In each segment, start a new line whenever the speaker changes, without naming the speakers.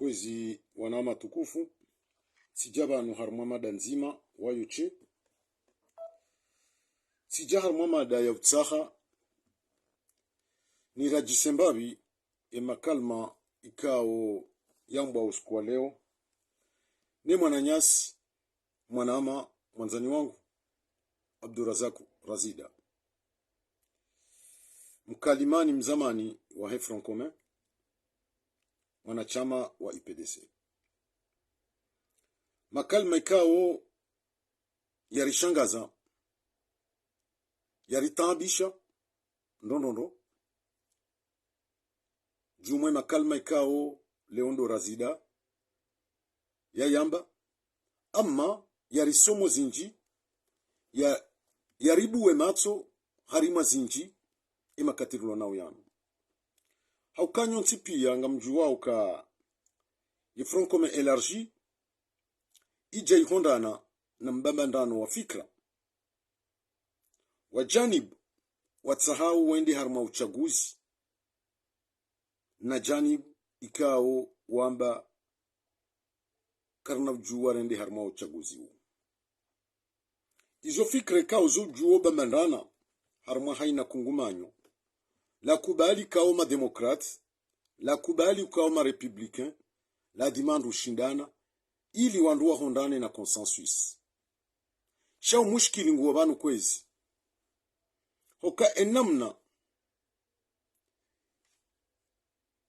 kwezi wanama tukufu sijaba anu harumwa mada nzima wayoche sija harumwa mada ya utsaha ni rajisembabi makalma ikao yambwa usiku leo ni mwananyasi mwanama mwanzani wangu Abdurazaku Razida mkalimani mzamani wa Hefron Commun mwanachama wa IPDC. Makalma ikao yarishangaza yaritabisha ndondo jumwe makalma ikao Leondo Razida yayamba ama yarisomo zinji yaribuwe matso harima zinji imakatirwa nao yanu haukanyo ntipia ngamjuwa uka Hefron Commun élargi ija ihondana na mbambandano wa fikra wajanib watsahau wende harma uchaguzi na janib ikao wamba karna ujuwa rende harma uchaguzi huu. Izo fikra ikao zo juo bambandana harma haina kungumanyo la kubali kao ma demokrate la kubali kao ma republicain la dimandu shindana ili wanduwa hondane na consensus. Shao mushkili nguwa banu kwezi. Hoka enamna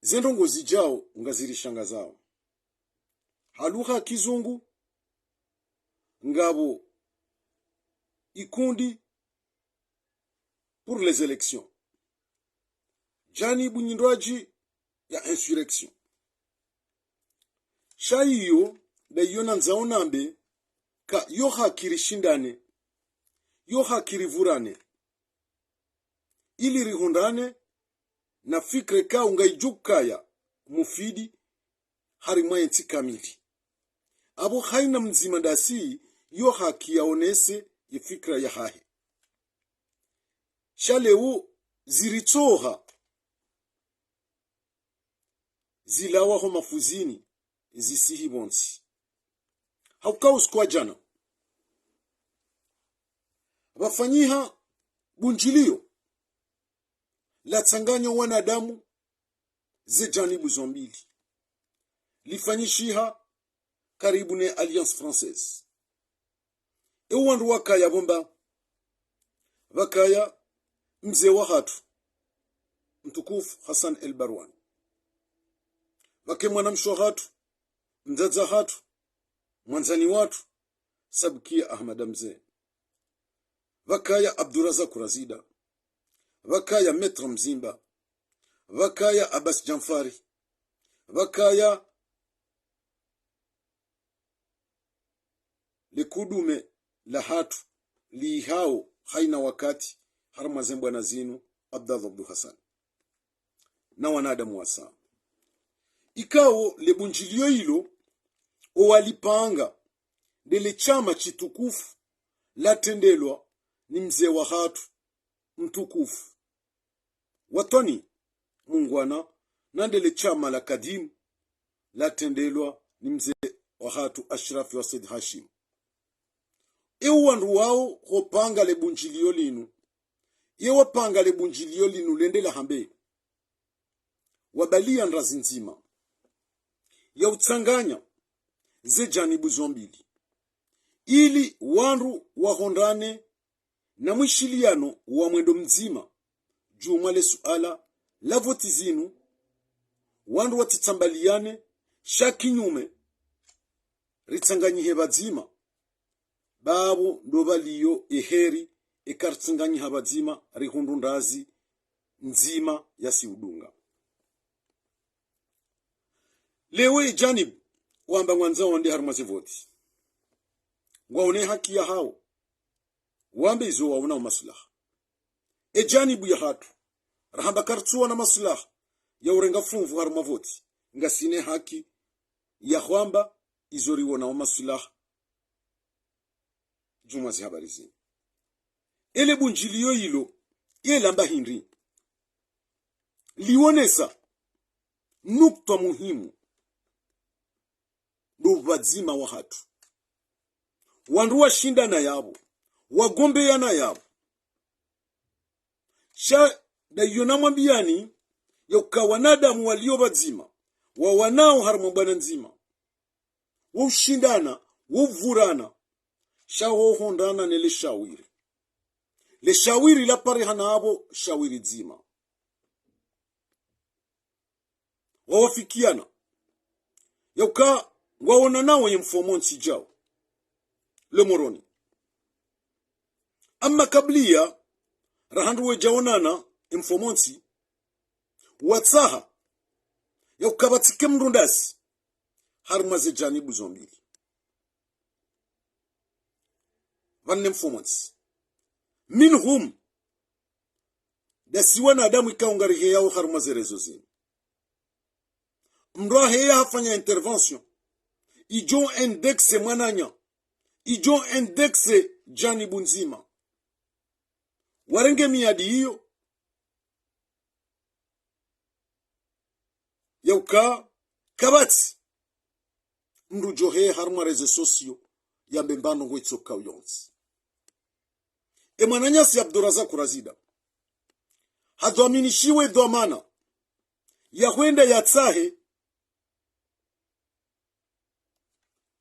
zendongo zijao ngaziri shanga zao. Haluha kizungu ngabo ikundi pour les élections. Jani bunyindwaji ya insurrection. Shaiyo da yona nzaonambe ka yoha kirishindane yoha kirivurane ili rihundane na fikre ka ungaijukaya mufidi harimwa yenti kamili abo haina mzima dasi yoha kiaonese ye fikra ya hahe shalewu ziritoha zilawa ho mafuzini zisihi bonsi haukaus kwa jana wafanyiha bunjilio la tsanganyo wanadamu ze janibu zombili lifanyishiha karibu ne Alliance Française ewandu wakaya bomba wakaya mzee wa hatu mtukufu Hassan El Barwani wake mwanamsho hatu mzaza hatu mwanzani watu Sabkia Ahmad Mzee wakaya Abdurazaku Razida wakaya Metra Mzimba wakaya Abbas Janfari wakaya likudume la hatu lihao haina wakati harma zembwa na zinu Abdallah Abdu Hassan na wanadamu wasa ikao lebunjilio hilo owalipanga dele chama chitukufu latendelwa ni mzee wa hatu mtukufu watoni mungwana na dele chama la kadimu latendelwa ni mzee wa hatu Ashrafi wa Said Hashim wandu wao hopanga lebunjilio linu wapanga lebunjilio linu lendela hambe wabalia nrazi nzima ya utsanganya ze janibu zombili ili wandu wahondane na mwishiliano wa mwendo mzima jumale suala la voti zinu wandu watitambaliane shakinyume ritsanganyihe bazima babu ndobaliyo eheri ekartsanganyiha bazima rihundundazi nzima ya siudunga lewe janib wamba mwanzao ndi harumase voti waone haki ya hao wambe izo waona maslaha janibu ya hatu rahamba kartsuwa na maslaha ya urenga funvu haruma voti ngasine haki ya kwamba izori wona maslaha juma zi habari zini ele bunjilio hilo lamba hindi liwonesa nukta muhimu ndo wazima wa hatu wandu washinda na yabo wagombea na yabo sha da yona mwambiani yoka wanadamu walio wazima wa wanao harma bwana nzima ushindana uvurana sha hondana nele shawiri le shawiri la pare hanabo shawiri zima wawafikiana yoka waona nao mfomo nsijao le moroni amma kablia rahandu wejaonana mfomonsi watsaha yoka batike mrundasi harmaze janibu zombili vanne mfomonsi minhum dasiwana adamu ikaungarihe yao harmaze rezo zini mroa heya hafanya intervention ijo indexe mwananya ijo indexe janibu nzima warenge miadi hiyo yauka kabati mru johe harma rezo sosio ya mbembano wetsoka uyonzi mwananya si Abdurazak Kurazida hadwaminishiwe dhamana ya huenda ya tsahe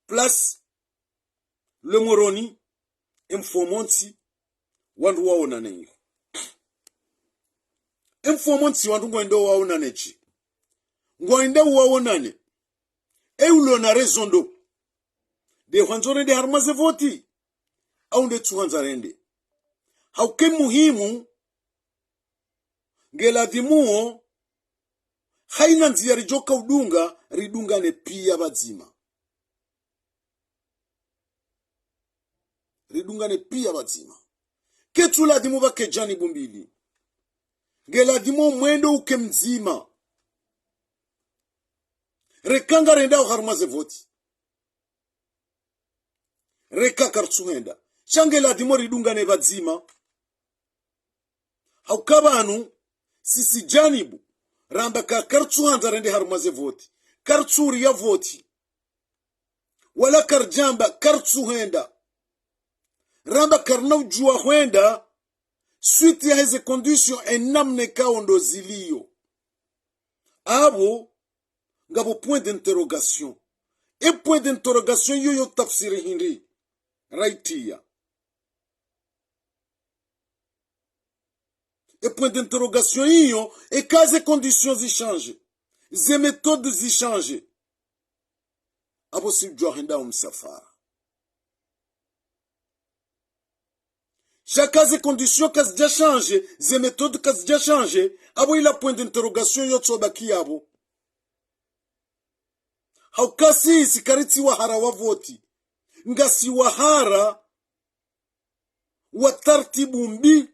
plus le moroni informonti wandu waona nenyo informonti wandu ngwendo waona nechi ngwende waonane eulo na rezondo de hanzore de harmaze voti au nde tuhanzarende hauke muhimu ngeladimuo haina nzia rijoka udunga ridungane pia bazima ridungane pia bazima ketula dimu bake jani bumbili ngela dimu mwendo uke mzima rekanga renda uharmaze voti reka kartsuhenda shangela dimu ridungane bazima haukabanu sisi janibu ramba ka kartsuhanda rende harmaze voti kartsuri ya voti wala karjamba kartsuhenda ramba karnau jua huenda suite ya heze condition enamne kaondo zilio abo ngabo point d'interrogation e point d'interrogation yoyo tafsiri hindi raitia e point d'interrogation hiyo e kaze conditions zichange ze méthodes zichange abo si jua huenda umsafara chaque condition kas déjà changé, les méthodes kas déjà changé, abo ila point d'interrogation yotso baki abo. Haukasi sikariti wahara wavoti, ngasi wahara watartibu mbi,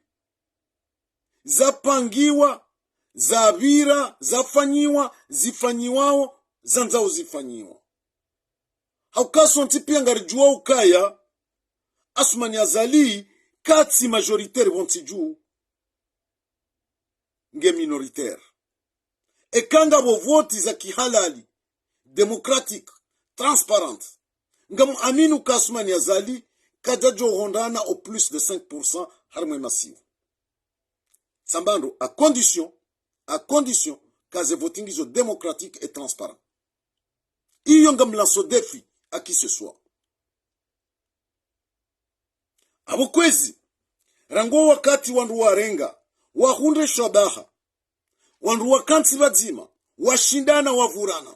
zapangiwa, zavira, zafanyiwa, zifanyiwao, zanzao zifanyiwa. Haukasi ontipia ngarijua ukaya, asumani azali, kati majoritaire wontiju nge minoritaire kanga bo voti za kihalali democratique transparente ngam aminu kasmani azali kadajo hondana au plus de 5% harme massive sambando à condition kaze voting iso démocratique et transparent iyo ngam lanso défi à qui ce soit abokwezi rango wakati wandu warenga wahunde shabaha wandu wakansi bazima washindana wavurana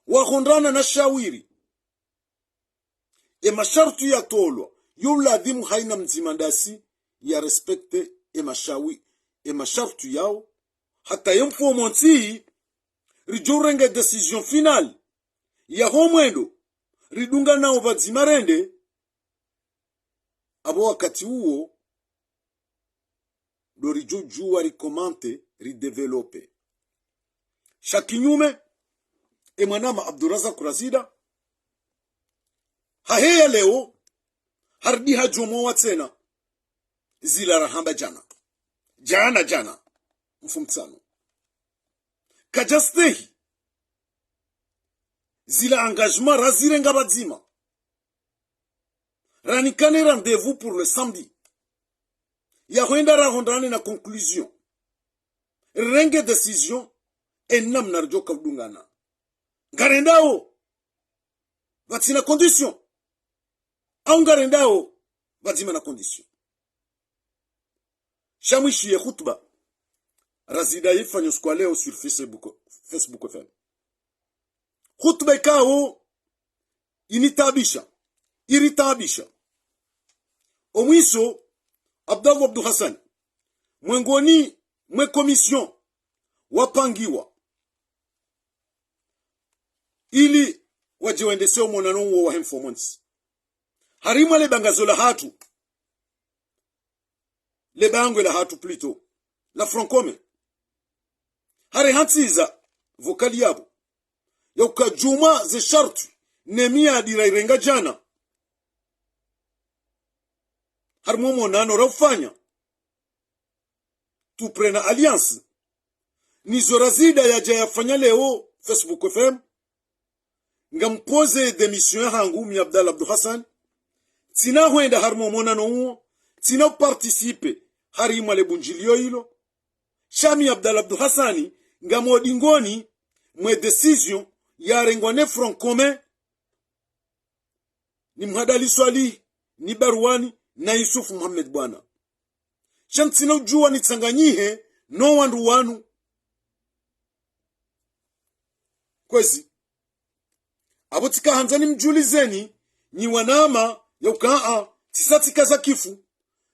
wahondana na shawiri mashartu ya tolwa yuladhimu haina mzimandasi ya respecte mashartu yao hata yemfo monti rijorenge decision final ya homwendo ridunga nao bazima rende abo wakati huo do rijuju rikomante ridevelope shakinyume mwanama Abdurazak Kurazida haheya leo hardi hajomo watsena zila rahamba jana mfumtsano kajastehi zila engagement razire nga badzima ranikane rendez-vous pour le samedi ya huenda rahondane na conclusion renge decision enam narjo kabdungana garendao batina condition au garendao badzima na condition shamwishiye khutba razida yifanya siku leo sur Facebook FM khutba ikao iritabisha omwiso Abdallah Abdul Hassan mwengoni mwe commission wapangiwa ili wajiwendese omonano wa informants harima le bangazo la hatu le bango la hatu plutôt la francome hari hantiza vokali yabo yoka juma ze shartu nemia dirairenga jana harimo monano rafanya tu prena alliance nizo razida yaja yafanya leo Facebook FM ngampoze demission hangu mi Abdallah Abdul Hassan tina huenda harimo monano huo tina participe harimo le bunjilio hilo Shami Abdallah Abdul Hassani ngamodingoni mwe decision ya rengwane front commun ni Mhadali Swali ni Barwani na Yusuf Muhammad bwana shantina ujua ni tsanganyihe no wandu wanu kwezi abotika hanzani mjulizeni ni wanama ya ukaa tisatika za kifu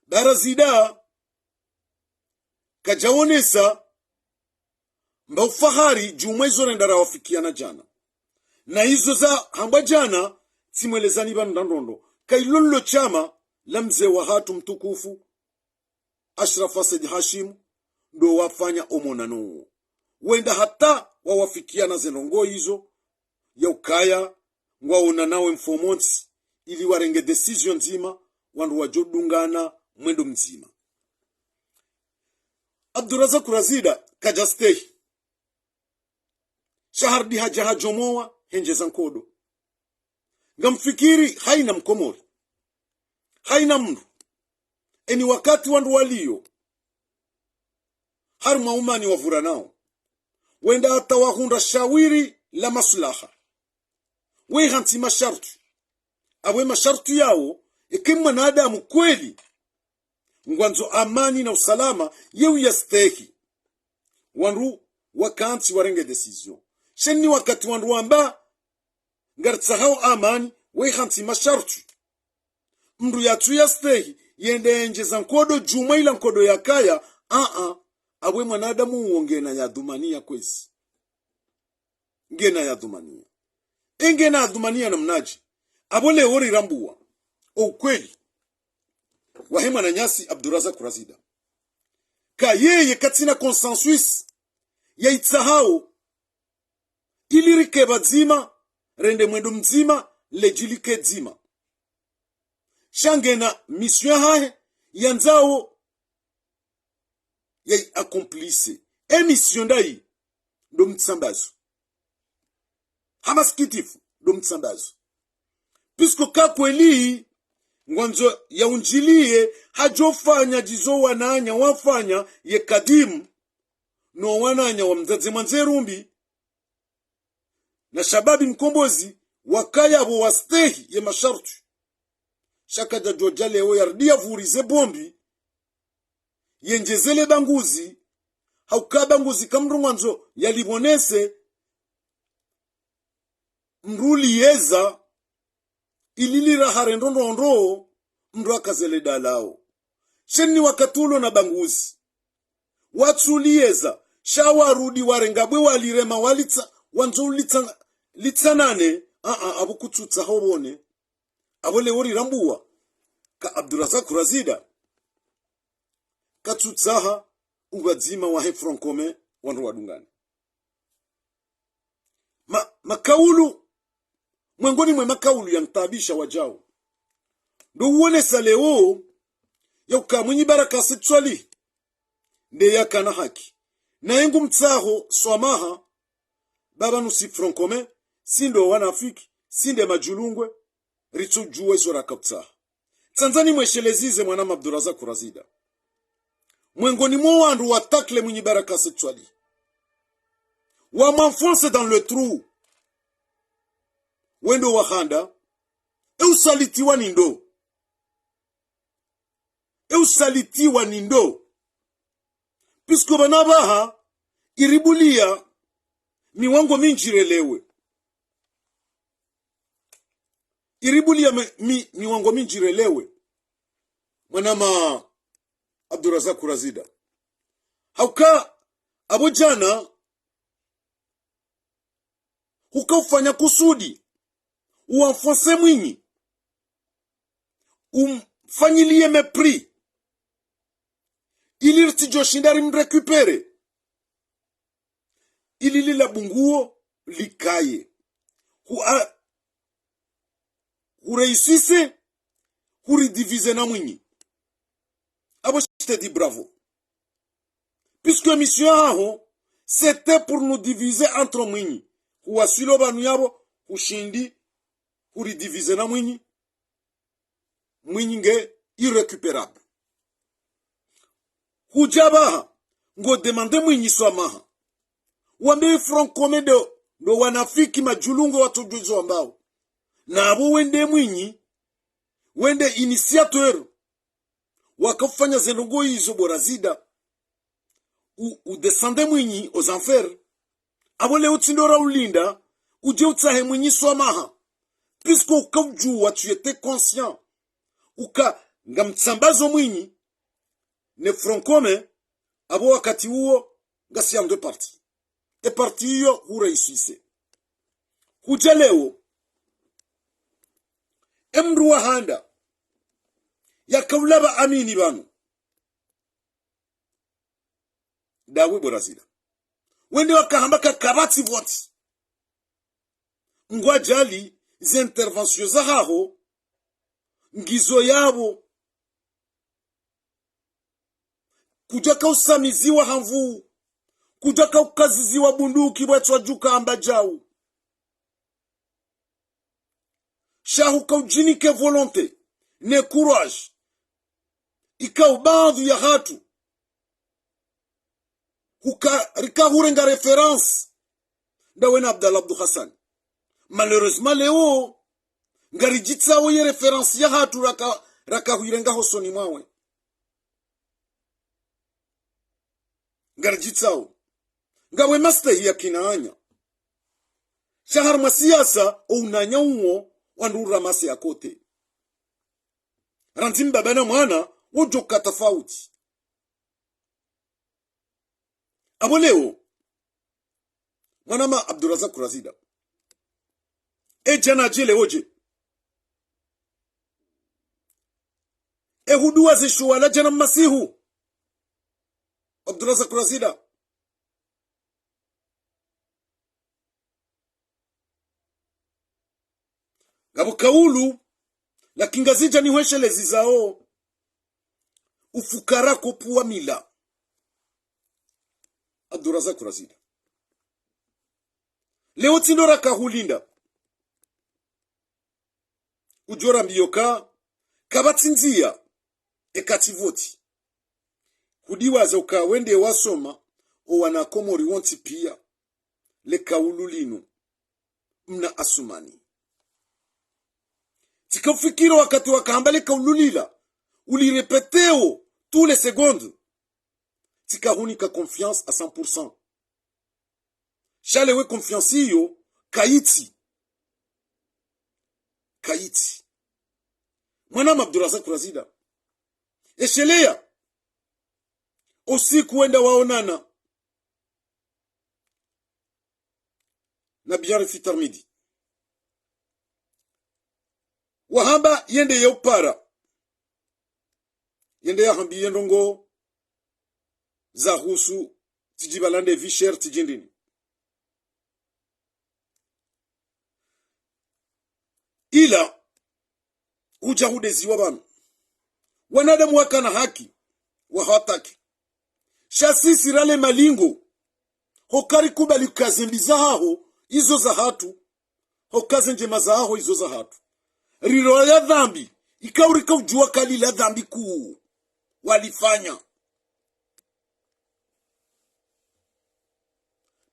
barazida kajaonesa mba ufahari jumwezo rendara wafikiana jana na hizo za hamba jana timwelezani bandandondo kailolo chama la mzee wa hatu mtukufu Ashraf Asad Hashim ndo wafanya omonano wenda hata wawafikiana zenongo hizo ya ukaya ngwaona nawe informants ili warenge decision nzima wandu wajodungana mwendo mzima Abdurazak Razida kajastei shahardi haja jomoa henje zankodo ngamfikiri haina mkomori haina mndu eni wakati wandu walio harma umani wavura nao wenda hata wahunda shawiri la maslaha we hanti mashartu awe mashartu yao ikimwa na adamu kweli ngwanzo amani na usalama yeu yastehi wandu wakanti warenge decision shenni wakati wandu wamba ngartsahau amani we hanti mashartu mndu yatu yastehi yende enje zankodo juma ila nkodo yakaya awe mwanadamu uongena ya dhumania kwezi ngena ya dhumania ingena ya dhumania na mnaji abole ori rambuwa ukweli wahema na nyasi Abdurazak Razida ka yeye katina consensus ya itsahao ilirike badzima rende mwendo mzima lejilike dzima shangena mission hae yanzao ya accomplisse emission dai ndo mtsambazo hamaskitifu ndo mtsambazo pisko kakweli ngwanzo ya unjilie hajofanya jizo wananya wafanya ye kadimu no wananya wa mzazi manzerumbi na shababi mkombozi wakaya bo wastehi ye mashartu shaka da jojale o yardia vurize bombi yenjezele banguzi haukaba nguzi kamru mwanzo yalibonese mruli yeza ililira harendondo mru akazele dalao shenni wakatulo na banguzi watsuliyeza shawarudi warengabwe walirema walitsa wanzo litsanane abukututsa hobone abole wori rambuwa ka Abdurazak Razida katutsaha ubadzima wa hefron kome wandu wadungani makaulu mwengoni mwe makaulu ya mtabisha wajao ndo uone saleo ya ukamwenyi baraka sitswali nde yaka na haki na yengu mtsaho swamaha baba nusi francome sindo wanafiki sinde majulungwe ritsu juwe zora kapta Tanzani mweshelezize mwanama Abdurazak Kurazida mwengoni mwa wandu watakle mwenye baraka sexuali wa m'enfonce dans le trou wendo wahanda eusalitiwa nindo pisko banabaha iribulia miwango minjirelewe miwango minjirelewe mwanama Abdurazak Kurazida hauka abo jana hukafanya kusudi uenfonce Mwinyi umfanyilie mepris ilirti joshindari mrekupere ililila bunguo likaye hureisise huridivize na Mwinyi abo je dis bravo puisque mission aho c'était pour nous diviser entre Mwinyi huwasilo banu yabo hushindi huridivize na Mwinyi nge irrécupérable hujabaha ngo demande Mwinyi swamaha wambe front commun do wanafiki majulungo watujuzo ambao na abo wende Mwinyi wende initiateur wakafanya zenongo hizo borazida u descende Mwinyi aux enfers abo leo tindora ulinda uje utsahe Mwinyi swamaha puisque ukavjua tu étais conscient uka ngamtsambazo Mwinyi ne front commun abo wakati huo ngasi en deux parties et parti hiyo hureisise kuja leo emru wahanda ya kaulaba amini banu dawe borazida wende wakahambaka kabati voti ngwajali ze intervention zahaho ngizo yabo kujaka usamiziwa hamvu kujaka ukaziziwa bunduki bwetwa juka ambajau shahuka ujinike volonté ne courage ikau baadhi ya hatu rika hurenga référence ndawena Abdallah Abdou Hassan malheureusement leo ngarijitsa woye référence ya hatu raka huirenga hosoni mwawe ngarijitsa ngawe master ya kinaanya shahar masiasa unanya uo wandura masi ya kote rantimba bana mwana wojoka tofauti abo leo mwanama Abdurazak Kurazida jana jele oje hudua zishuwala jana masihu Abdurazak Kurazida gabo kaulu la kingazija ni hweshelezi zao ufukara kopua mila Abdurazak Kurazida leo tindora kahulinda ujora mbiyoka kabatsinzia ekativoti kudiwaza ukawende wasoma o wanakomori wonti pia le kaululinu mna asumani tikafikiro wakati wakahambale kaululila ulirepeteo tous les secondes tikahunika confiance à 100%. Chalewe confiance hiyo kaiti mwanama Abdurazak Kurazida eshelea usiku wenda waonana na biyari fitarmidi wahamba yende ya upara yende ya hambi yendongo za husu tijibalande visher tijindini ila ujahudezi wa banu wanadamu wakana haki wa hataki shasisi rale malingo hokari kubali kazimbiza hao izo za hatu kazi njema za aho izo za hatu riro ya dhambi ikaurika ujua kali la dhambi kuu walifanya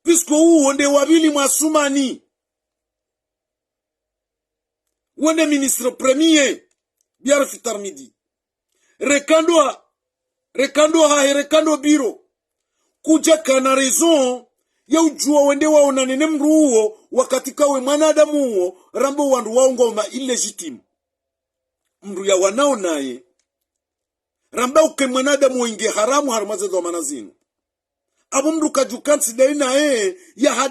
pisko huu onde wabili mwasumani wende ministre premier biara fitar midi rekando biro kuja kana raison ya ujua wende waona nene mru huo wakati kawe mwanadamu huo rambo wandu waungo ma illegitime mru ya wanao naye ramba uke mwanadamu wengi haramu harumaze do manazinu abo mru kajukansi daina ya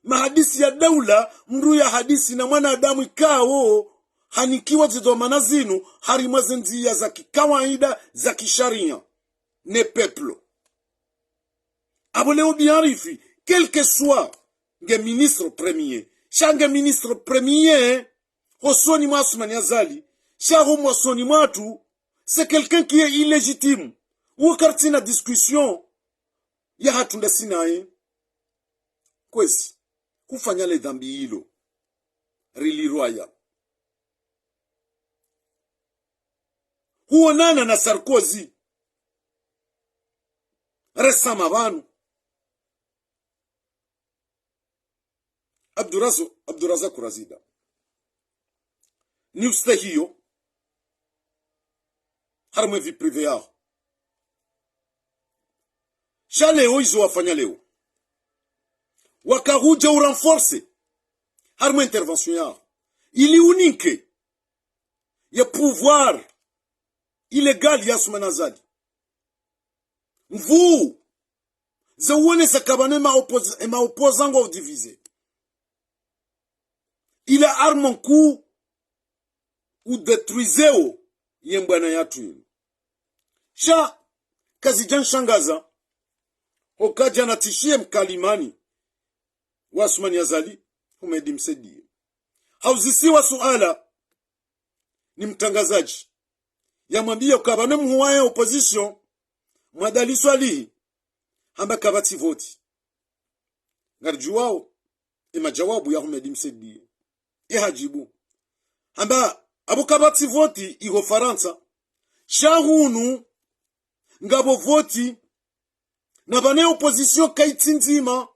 mahadisi ya daula mru ya hadisi na mwanadamu ikao hanikiwa zido manazinu harimaze nzia za kikawaida za kisharia ne peuple abo leo biarifi quel que soit nge ministre premier shange ministre premier hosoni mwasumani azali shaho mwasoni mwatu c'est quelqu'un qui est illégitime wakati na discussion ya hatunda sinae kwezi kufanya le dhambi hilo rilirwaya huonana na Sarkozy resama banu Abdurazak Kurazida ni ustahiyo harmwe vi prive yao shaleo izo wafanya leo wakahuja urenforce harmwe intervention yao ili unique ya pouvoir illégal ya sumanazali mvu zawone sakabane ma opposant ou divisé il a arme coup ou détruiseo yembwana yatu sha kazijan shangaza okaja natishie mkalimani wasmani yazali umedi msedie hauzisiwa suala ni mtangazaji yamwambia ukabane mhuwaye opposition mwadali swali hamba kabati voti ngarjuwao majawabu ya humedi msedie hajibu hamba abo kabati voti iho Faransa shahunu ngabo voti na bane opposition kaitsinzima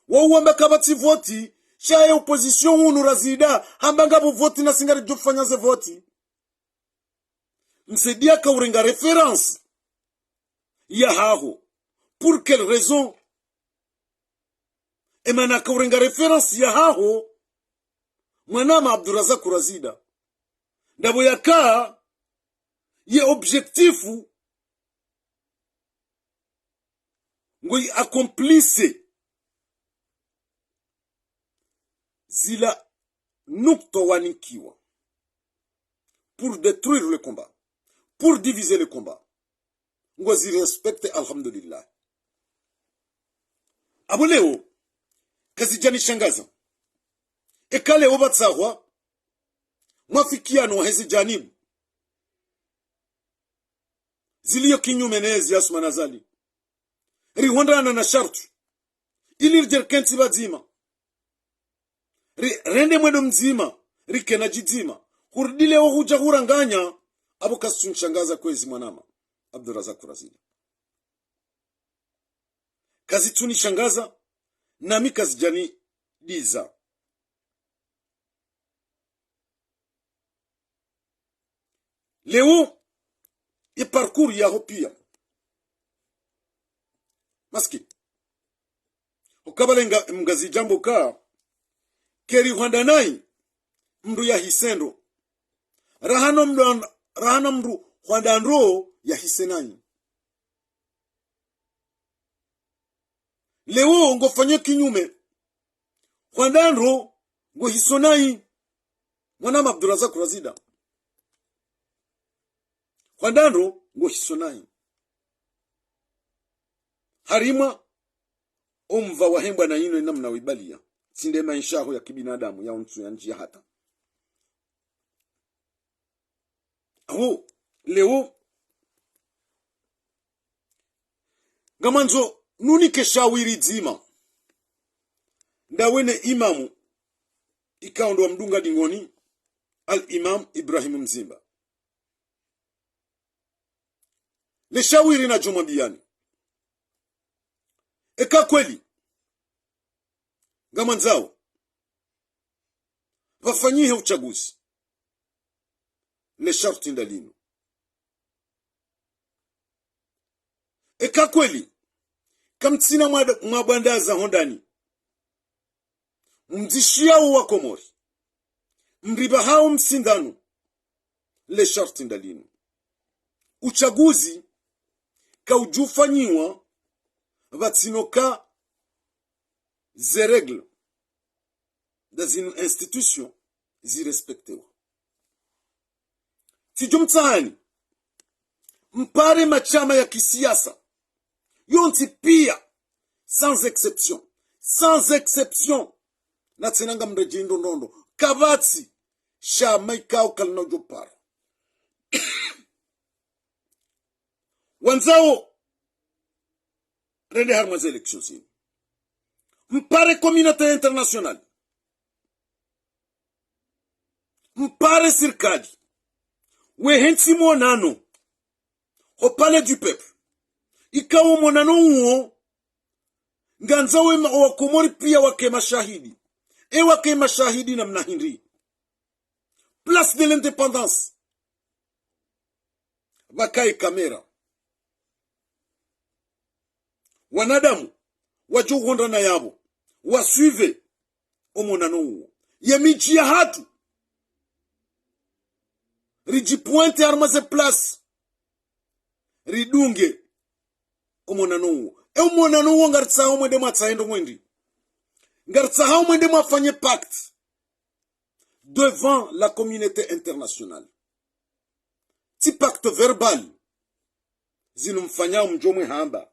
wawamba kabati voti shaye opposition hunu razida hamba ngabo voti na singari jufanya ze voti msedia kaurenga reference ya haho pour quelle raison emana kaurenga reference ya haho mwanama Abdurazak Kurazida ndabo yaka ye objectifu ngoi accomplisse zila nukta wanikiwa pour détruire le combat, pour diviser le combat. Ngozi respecte alhamdulillah. Abuleo kazijani shangaza ekale obatsahwa mwafikiano hezi janibu ziliyo kinyume nezi yasumanazali rihondana na shartu ili rijerkenti bazima rende mwedo mzima rikena jizima hurdile wa huja huranganya abo kasunshangaza kwezi mwanama Abdurazak Kurazida kazi tuni shangaza nami kazijani diza leo i parcours ya hopia maski ukabalenga mgazi jambo ka keri hwandanai mndu ya hisendo rahano mndu hwandandro ya hisenai leo ngofanye kinyume hwandandro ngo hisonai mwanama Abdurazak Kurazida hwandandro ngo hisonai harima omva wahembwa na yino namna wibalia sinde maisha ya kibinadamu ya unsu ya njia hata aho leo gamanzo nuni keshawiri dzima ndawene imamu ikaondoa mdunga dingoni al-Imam Ibrahim Mzimba leshawiri na jumambiani eka kweli ngamanzao wafanyihe uchaguzi le sharti ndalino eka kweli kamtsina mwabandaza hondani mzishiao wa Komori mriba hao msindano le sharti ndalino uchaguzi kaujufanyiwa vatsinoka ze regle da zinu institution zirespectewa tijumtsahani mpare machama ya kisiasa yonti pia sans exception na tsenanga mrejindo ndondo kavatsi shama ikao kalina ujopara wanzao rende harmaze election zinu mpare communauté internationale mpare sirkali wehensi monano au palais du peuple ikawo monano uo nganzawe wa Komori pia wake mashahidi wake mashahidi na mnahindi place de l'indépendance wakae kamera wanadamu wajuhonda na yabo wasuive omonano uo yemijia hatu rijipointe armaze place ridunge omonano uo omonano uo ngaritsaho mwende mwatsaendo mwendi ngaritsaho mwende mwafanye pacte devant la communauté internationale ti pacte verbal zinumfanyao mjomwe hamba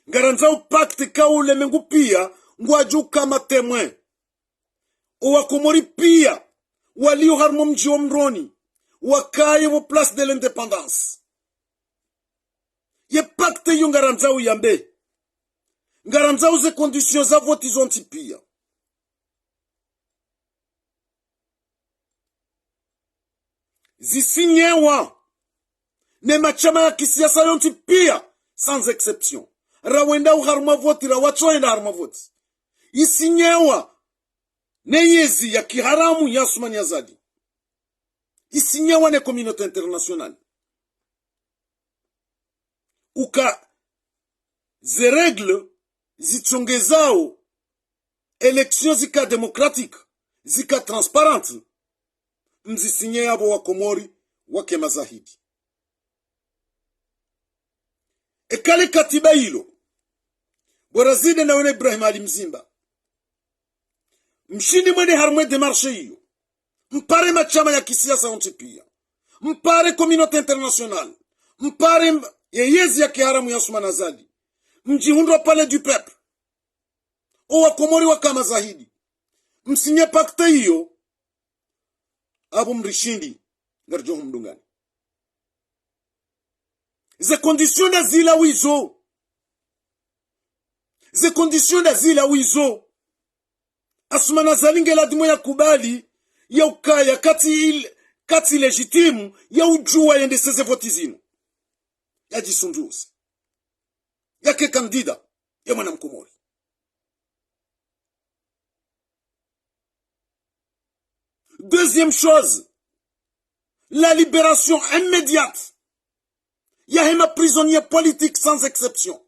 ngaranzao pacte kaule mengu pia ngwaju kama témoin owa Komori pia walio harmo mji wa mroni wakaye wa place de l'indépendance ye pacte yu ngaranzao yambe ngaranzao ze conditions za vote zonti pia zisinyewa ne machama ya kisiasa yonti pia sans exception rawenda uharma voti rawatsoenda harma voti isinyewa neyezi ya kiharamu ya Asmani Azadi isinyewa ne communauté internationale uka ze règle zitsongezao élection zika démocratique zika transparente mzisinye yabo wa Komori wake mazahidi ekale katiba hilo borazide na wene Ibrahim Ali Mzimba mshindi mwende harmwe demarche hiyo mpare machama ya kisiasa onti pia mpare communauté internationale mpare yeyezi ya kiharamu ya Asmani Azadi mjihundwa palais du peuple owa Komori wakama zahidi msinye pacte hiyo abu mrishindi ngarjohu mdungani ze conditions da zila wizo Asmani Azadi ngela dimo ya kubali ya ukaya kati legitimu ya ujua yende seze voti zinu ya jisunduzi yake kandida ya mwana Mkomori deuxième chose la libération immédiate ya hema prisonnier politique sans exception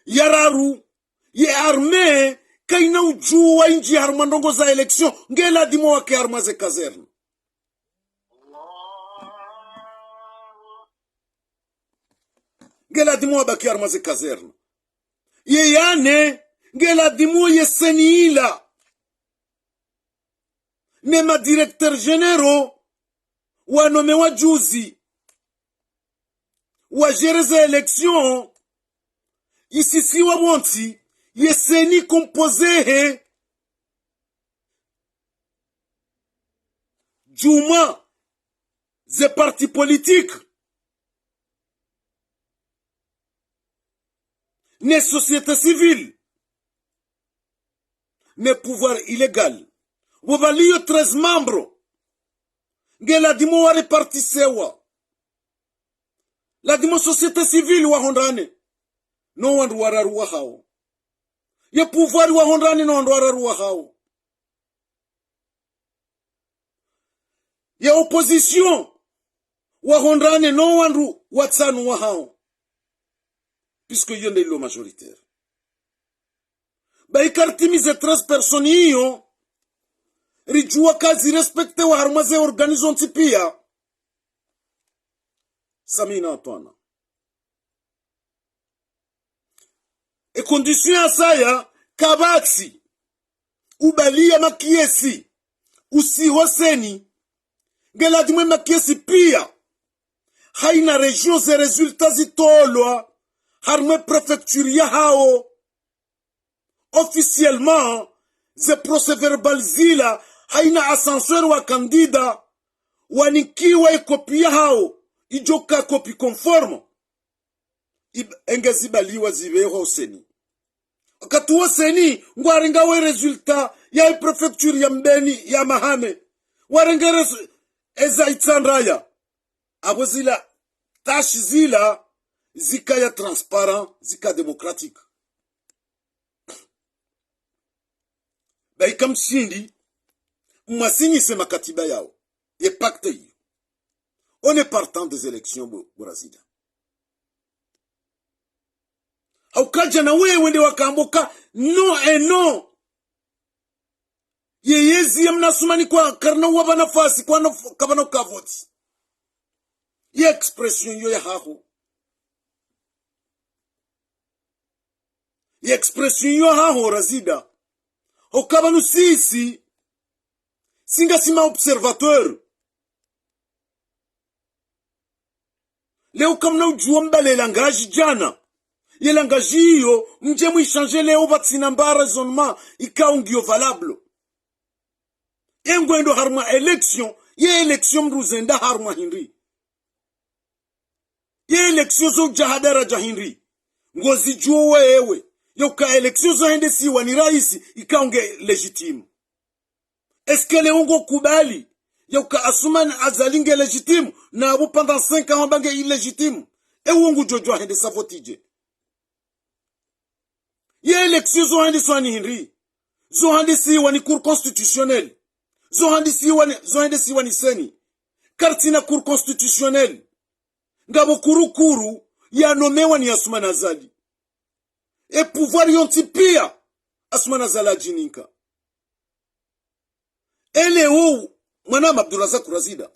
yararu ye armée kaina ujua inji harmandongo za election ngela dimo wake armaze kazerne ngela dimo wabaki armaze kazerne ye yane ngela dimo ye seniila nema directeur généraux wanome wajuzi wajereza election isisiwa bonti yeseni composé juma ze parti politique ne société civile, ne pouvoir illégal. Wabalio 13 membres. Ngela dimo wa repartisewa. La dimo société civile wa hondrane. No wandu wararuwa hao. Ya pouvoir wa hondrane no wandu wararuwa hao. Ya opposition wa hondrane no wandu watsanu wa hao. Puisque yonde ilo majoritaire. Baikartimize 13 personnes hiyo. Rijua kazi respecte wa harmaze organizon tipia. Samina apana. E condition asaya kabaksi. Ubalia makiesi. Usi hoseni. Geladimwe makiesi pia. Haina region ze resultats zitolwa. Harme prefecturia hao. Officiellement. Ze procès verbal zila. Haina ascenseur wa kandida. Wanikiwa ekopia hao. Ijoka kopi conforme. Engezibaliwa zibeho useni. Wakatuwa seni. Ngwarenga we resultat. Ya prefecture ya mbeni ya mahame. Warenga eza itsandraya. Abo zila. Tashi zila. Zika ya transparent. Zika demokratique. Baika mshindi. Mwasini sema katiba yao. Ye pacte hiyo. On est partant des élections Brazil. Haukaja na wewe ndi wakamboka no et non. Yeyezi ya mnasumani kwa karna waba nafasi kwa kabano kavoti. Ye expression yo ya haho. Ye expression yo haho razida. Hokabanu sisi. Singa sima observateur. Leo kamna ujua mbale langaji jana. Ye langaji hiyo mjemu ishange leo batsina mbara raisonnement ikaungio valable. Engwendo harma election. Ye election mruzenda harma hinri. Ye election zo jahadara jahinri. Ngozi juo wewe. Yoka election zo hende siwa ni raisi ikaunge legitime. Eske leongo kubali. Yoka asuman azalinge legitime. Na abu pendant 5 ans bange illegitime. E wongu jojo hende savotije. Ye election zo hende swani hinri. Zo hende siwa ni cour constitutionnel. Zo hende siwa ni seni. Kartina cour constitutionnel. Ngabo kuru ya nomewa ni asuman azali. E pouvoir yonti pia. Asuman azala jininka. Ele ou mwanama Abdurazak Razida.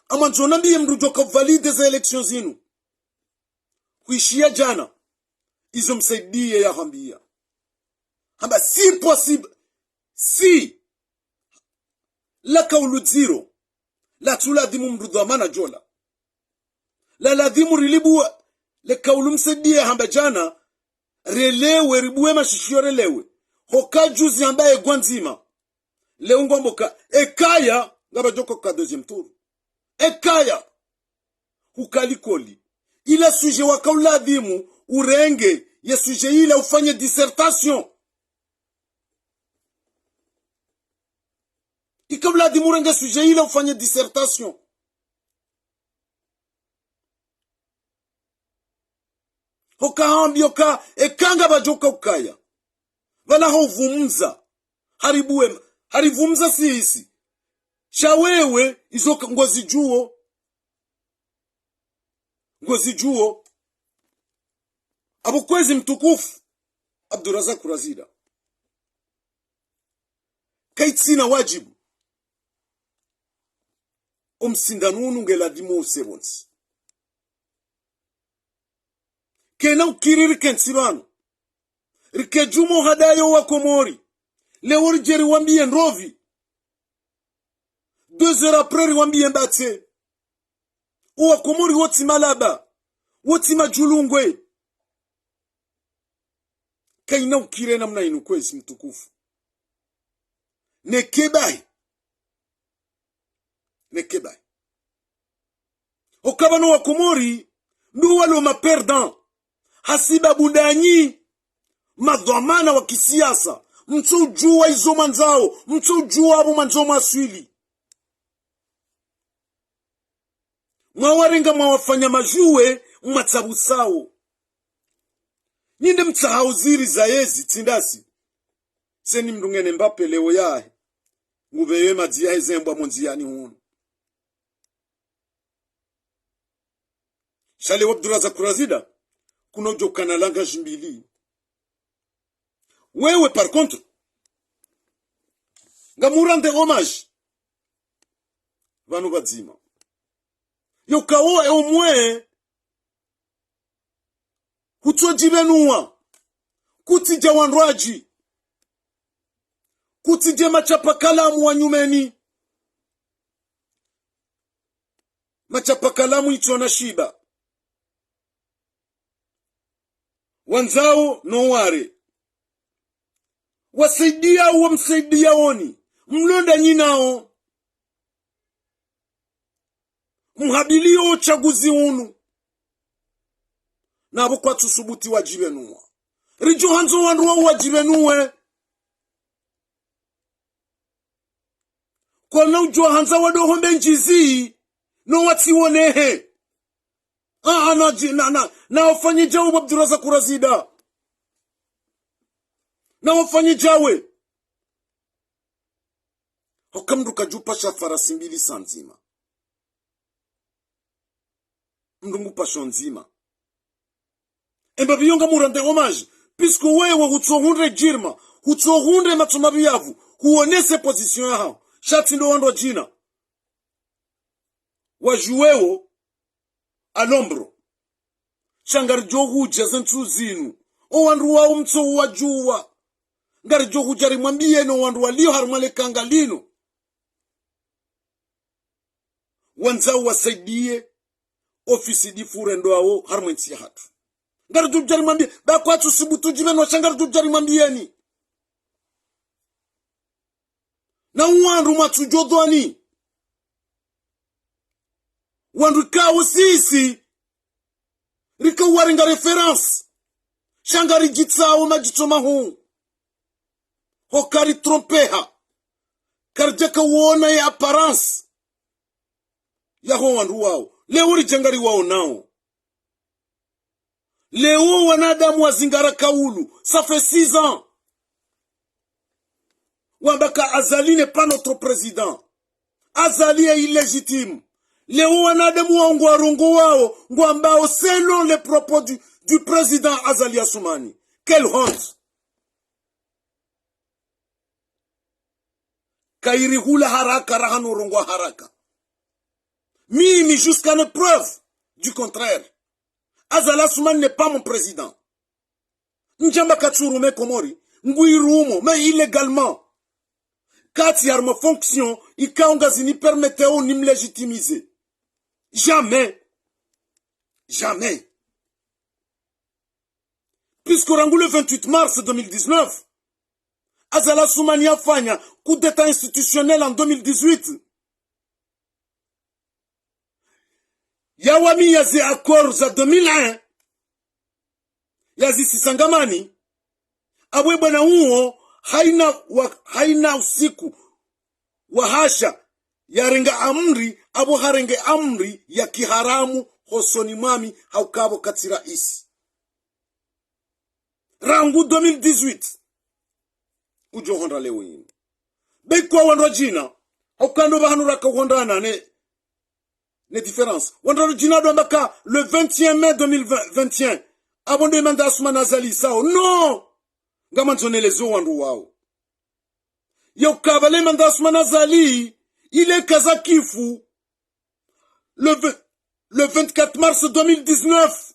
Ama njonambi mrujoka valide za election zinu. Kuishia jana. Izo msaidie ya hambia. Hamba si possible. Si. La kaulu zero. La tula dimu mrudhamana jola. La dimu rilibu. Le kaulu msaidie hamba jana. Relewe ribuwe mashishio relewe. Hoka juzi ambaye gwanzima. Leo ngomboka ekaya ngaba joko ka deuxième tour. Ekaya ukalikoli. Ila sujet wakaula dimu urenge ye sujet ila ufanye dissertation. Ikabla dimu urenge sujet ila ufanye dissertation. Hoka ambioka ekanga bajoka ukaya. Wala hovumza. Harivumza sisi. Shawewe izoka ngozi juo. Ngozi juo. Abukwezi mtukufu. Abdurazak Razida. Kaitsina wajibu. Omsindanunu ngeladimo usebonsi. Kena ukiriri kensirano. Rikejumo hadayo wa Komori. Leo rijeri wambie nrovi. 2 heures après wambie mbate. Uwa Komori woti malaba. Woti majulungwe. Kaina ukire namna inu kwezi mtukufu. Nekebai. Okabano wa Komori. Ndu walo ma perdant. Hasiba budanyi. madhamana wa kisiasa mtu jua izo manzao mtu jua abo manzo maswili mwawarenga mwafanya majue mmatsabu sao ninde mtsahau ziri za yezi tindasi seni mdungene Mbappe leo yahe ngubeye madia ezembwa monziani hunu shale wabduraza kurazida kuno jokana langa jimbili wewe par contre ngamurande hommage vanu vadzima yokawo eumwe kutojibenua kutija wanraji kutije machapa kalamu wa nyumeni machapa kalamu itona shiba wanzao noware wasaidia wa msaidia oni mlonda nyinao mhabilio uchaguzi unu nabo kwa tusubuti wajibenua rijo hanzo wanruwa wajibenue kwa na ujua hanza wadohombe njizi no watiwonehe na wafanye jawe Abduraza kurazida na wafanye jawe hokamduka jupasha farasi mbili sanzima mdungu pasho nzima embabiyonga murande hommage puisque wewe hutsohunre jirma hutsohunre matsumabiyavu huonese position yao shati ndo wando jina wajuweo alombro shangari jogu jazentu zinu o wandu wao mtso wajua ngari jogu jari mwambie no wandu walio harumale kangalino wanzao wasaidie ofisi difure ndo wao harumwensi hatu ngari jogu jari mwambie bakwatu sibutu jimeno shangari jogu jari mwambieni na wandu matujodhani wandu kawo sisi rika waringa reference shangari jitsao majitoma huu hokari trompeha karjeka uona ya apparence ya ho wandu wao leo rijangari wao nao leo wanadamu wazingara kaulu ça fait 6 ans wabaka Azali n'est pas notre président Azali est illégitime leo wanadamu wangu warongo wao ngwambao selon les propos du président Azali Assoumani. Quelle honte! Kairi hula haraka rahano rongo haraka. Mimi jusqu'à une preuve du contraire. Azali Assoumani n'est pas mon président. Njamba katsurume komori nguirumo mais illégalement. Kati arme fonction ikaongazini permettait au nim légitimiser. Jamais. Jamais. Puisque le 28 mars 2019, Azali Assoumani a fait un coup d'état institutionnel en 2018. Yawami yazi accords za 2001. Yazi sisangamani. Abwe bwana huo haina usiku wahasha yarenga amri abo harenge amri ya kiharamu hosoni mami haukabo katira isi rangu 2018 ujo honda leo yini bekwa wando jina haukando bahanura ka hondana ne différence wando jina do mbaka le 21 mai 2021 abonde manda Assoumani Azali sao non ngamanzone lezo wandu wao yokabale manda Assoumani Azali il est kazakifu le 24 mars 2019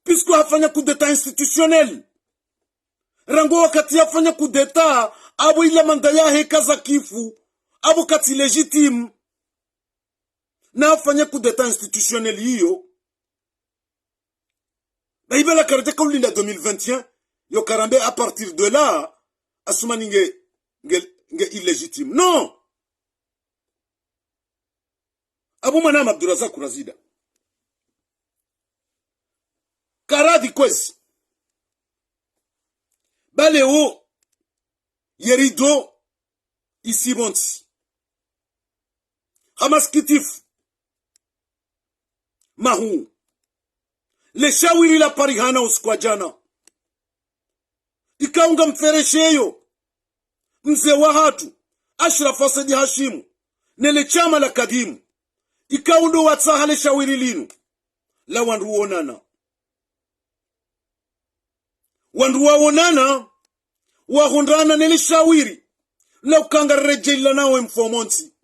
puisque afanya coup d'état institutionnel rango wakati afanya coup d'état abo ile manda yahe kazakifu abo kati légitime na afanya coup d'état institutionnel hiyo na ibela karate kaulinda 2021 yo karambe à partir de là Assoumani nge illégitime non abu manama Abduraza kurazida karadi kwezi baleo yerido isi bonti hamaskitif mahu le shawiri la parihana usiku jana ikaunga mferesheyo mzee wa hatu Ashraf Asadi Hashimu nele chama la kadimu ikaundo watsaha le shawiri linu la wandu wonana wandu wawonana wahondana nele shawiri la ukanga rejela nawe mfomonsi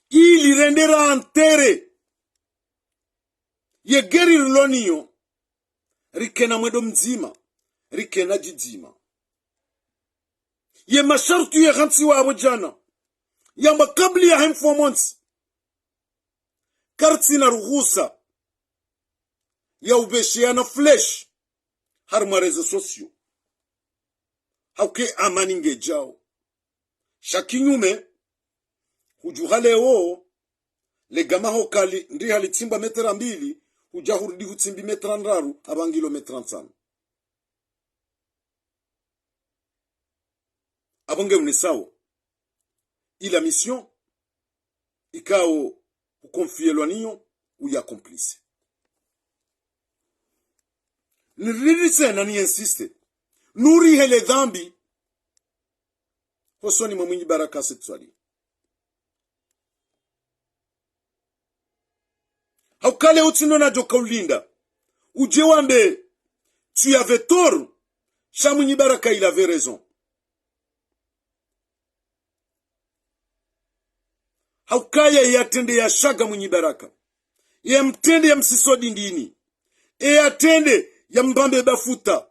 ili rendera antere ye geri riloniyo rikena mwedo mzima rikena jizima ye mashartu ye ghansi wa abujana yamba kabli ya mfomonsi karti na ruhusa ya ubeshiana flesh harma rezo sosio hauke amani ngejao shakinyume hujuhale o le gama hokali ndi halitimba metra 2 hujahurudi hutimbi metra 3 abangilo metra 5 abonge unisao ila mission ikao ukonfie lwanio uya complice nirilise na ni insiste nuri hele dhambi hosoni mwenye baraka sexuali haukale utino na joka ulinda ujewambe tu avais tort chamwenye baraka il avait raison haukaya yatende ya shaga mwenye baraka ya mtende ya msisodi ndini yatende ya mbambe bafuta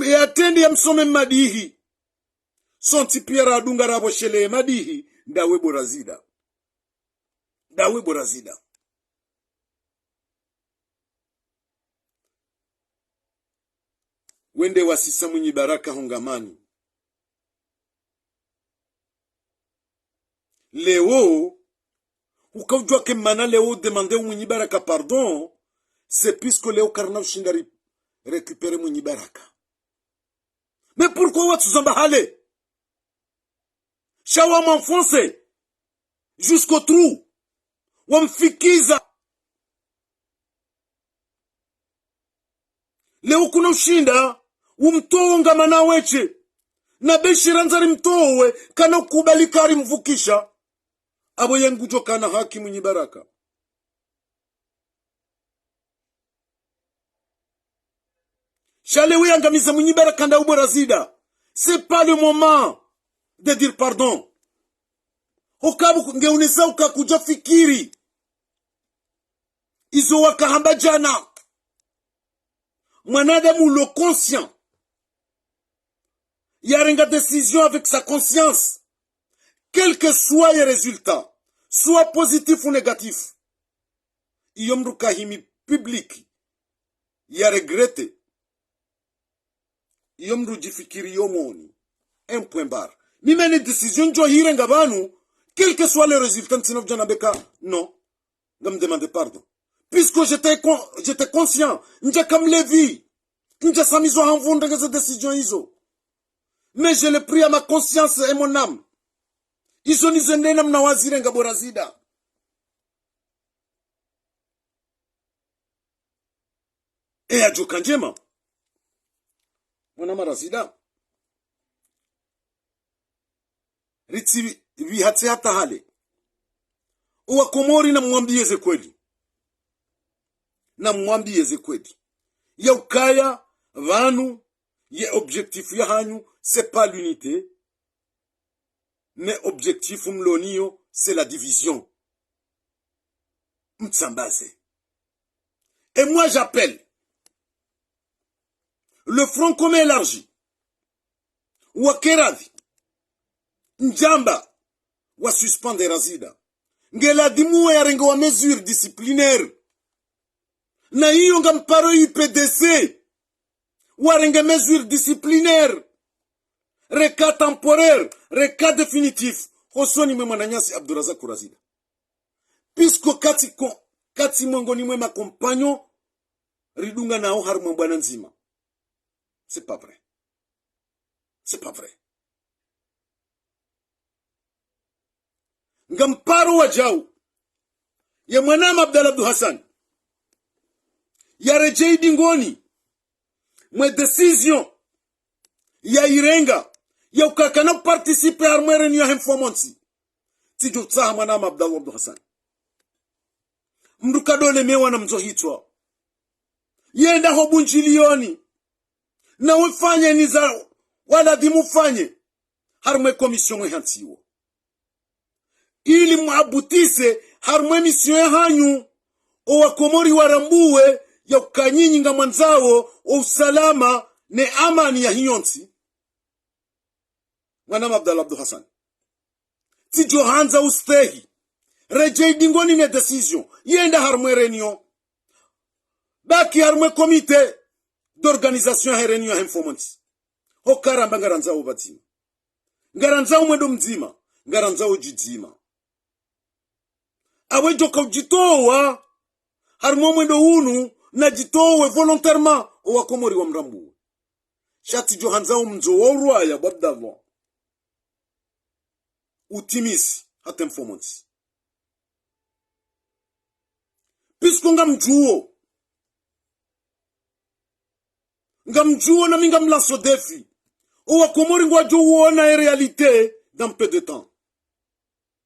yatende ya msome madihi sonti piera adunga rabo shele madihi dawe borazida wende wasisa mwenye baraka hongamani leo ukaujua ke mana leo demande mwenye baraka pardon c'est puisque leo karna ushindari récupérer mwenye baraka mais pourquoi watu zamba hale shawa m'enfoncer jusqu'au trou wamfikiza leo kuna ushinda umtonga mana weche na beshiranzari mtowe kana kubalika ari mvukisha abo yengujo kana haki mwenye baraka shale uyangamiza mwenye baraka nda uborazida c'est pas le moment de dire pardon hokabu ngeunesa ukakuja fikiri izo wakahamba jana mwanadamu le conscient yarenga décision avec sa conscience quel que soit les résultats soit positif ou négatif iyomru kahimi public ya regrette iyomru jifikiri yomoni un point barre mimene décision jo hirenga banu quel que soit le résultat ntinof janabeka non ngam demander pardon puisque j'étais conscient nja comme levi nja samizo hanvunda ngeze décision hizo mais je l'ai pris à ma conscience et mon âme izo nizendena mnawazire ngaborazida e ajoka njema mwana marazida ritsi vihatse hata hale uwa komori na mwambieze kweli ya ukaya vanu ye objectif ya hanyu c'est pas l'unité mais objectif mlonio c'est la division mtsambaze et moi j'appelle le front commun élargi wakeravi njamba wa suspendre razida ngela dimu ya rengo wa mesure disciplinaire na hiyo ngamparo UPDC warenge mesure disciplinaire reka temporaire reka définitif hosoni mwe mwananyasi Abdurazak Razida puisque kati mwango ni mwe makompanyo ridunga nao harumwe bwana nzima C'est pas vrai. C'est pas vrai. Ngamparo wa jau ya mwanama Abdalla Abdu Hassan ya rejei dingoni mwe decision ya irenga ya ukakana participe armere ni ya hemfomonsi tijo tsaha mwanama Abdalla Abdu Hassan mduka dole mewa na mzohitwa yenda hobunjilioni na ufanye niza wala dimufanye harmwe komisyon mwe hansiwo ili muabutise harmwe misyon hanyu o wakomori warambuwe ya ukanyinyi nga mwanzao o usalama ne amani ya hiyonsi mwanama Abdalla Abdu Hassan tijo hanza ustehi rejei dingoni ne decision yenda harmwe renio baki harmwe komite d'organisation herenio hemfomonsi hokaramba ngaranzao batima ngaranzao mwendo mzima ngaranzao jidzima awejo kaujitowa harmo mwendo unu na jitowe volontairement o wakomori wa mrambu shati johanzao mzo wa urwaya babdallah utimisi hata mfomonsi pisko ngamjuo na minga mlaso defi o wakomori ngwa jo uona e realite dans peu de temps